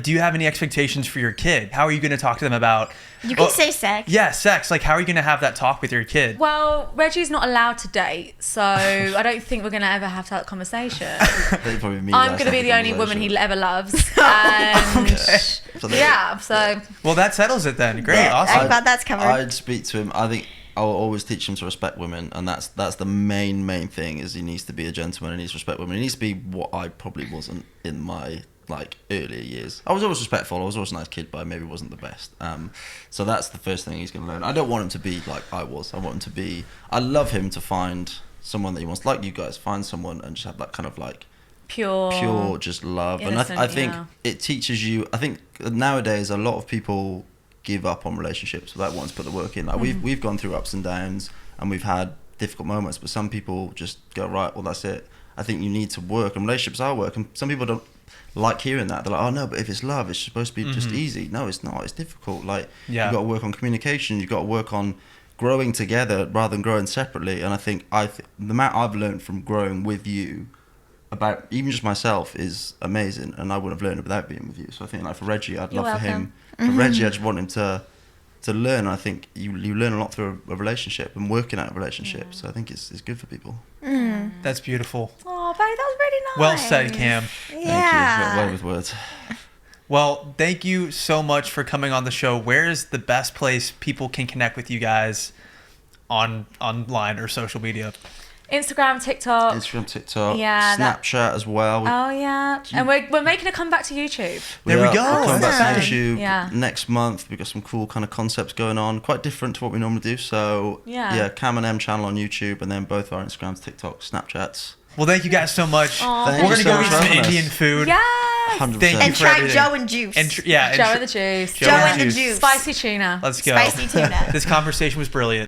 do you have any expectations for your kid? How are you going to talk to them about? You can say sex. Yeah, sex. Like, how are you going to have that talk with your kid? well, Reggie's not allowed to date, so I don't think we're gonna ever have that conversation. They probably mean I'm that's gonna be not the only woman conversation. he ever loves. And So they- yeah, so Well, that settles it then. Great, Yeah, awesome. I'm glad that's covered. I'd speak to him. I think I'll always teach him to respect women, and that's the main thing. Is he needs to be a gentleman and he needs to respect women. He needs to be what I probably wasn't in my earlier years. I was always respectful. I was always a nice kid, but I maybe wasn't the best. So that's the first thing he's going to learn. I don't want him to be like I was. I want him to be. I love him to find someone that he wants, like you guys. Find someone and just have that kind of pure just love. Innocent, And I think yeah. it teaches you. I think nowadays a lot of people give up on relationships without wanting to put the work in. Like we've gone through ups and downs, and we've had difficult moments, but some people just go, right, well, that's it. I think you need to work, and relationships are work, and some people don't like hearing that. They're like, oh no, but if it's love, it's supposed to be just easy. No, it's not. It's difficult. You've got to work on communication. You've got to work on growing together rather than growing separately. And I think the amount I've learned from growing with you about even just myself is amazing, and I wouldn't have learned it without being with you. So I think for Reggie, I'd You're love for welcome. him. For Reggie, I just want him to to learn. I think you learn a lot through a relationship and working out a relationship. So I think it's good for people. That's beautiful. Oh, babe, that was really nice. Well said, Cam. Thank you. Yeah. Got away with words. Well, thank you so much for coming on the show. Where is the best place people can connect with you guys online or social media? Instagram, TikTok. Yeah, Snapchat as well. Oh yeah, and we're making a comeback to YouTube. There we go. We're coming That's back to exciting. YouTube next month. We've got some cool kind of concepts going on, quite different to what we normally do. So Cam and M channel on YouTube, and then both our Instagrams, TikTok, Snapchats. Well, thank you guys so much. Thank We're you gonna so go much eat for some having us. Indian food. Yes. 100%. Thank you And for try everything. Joe and Juice. And Joe and the juice. Joe Joe and the juice. Spicy tuna. Let's go. Spicy tuna. This conversation was brilliant.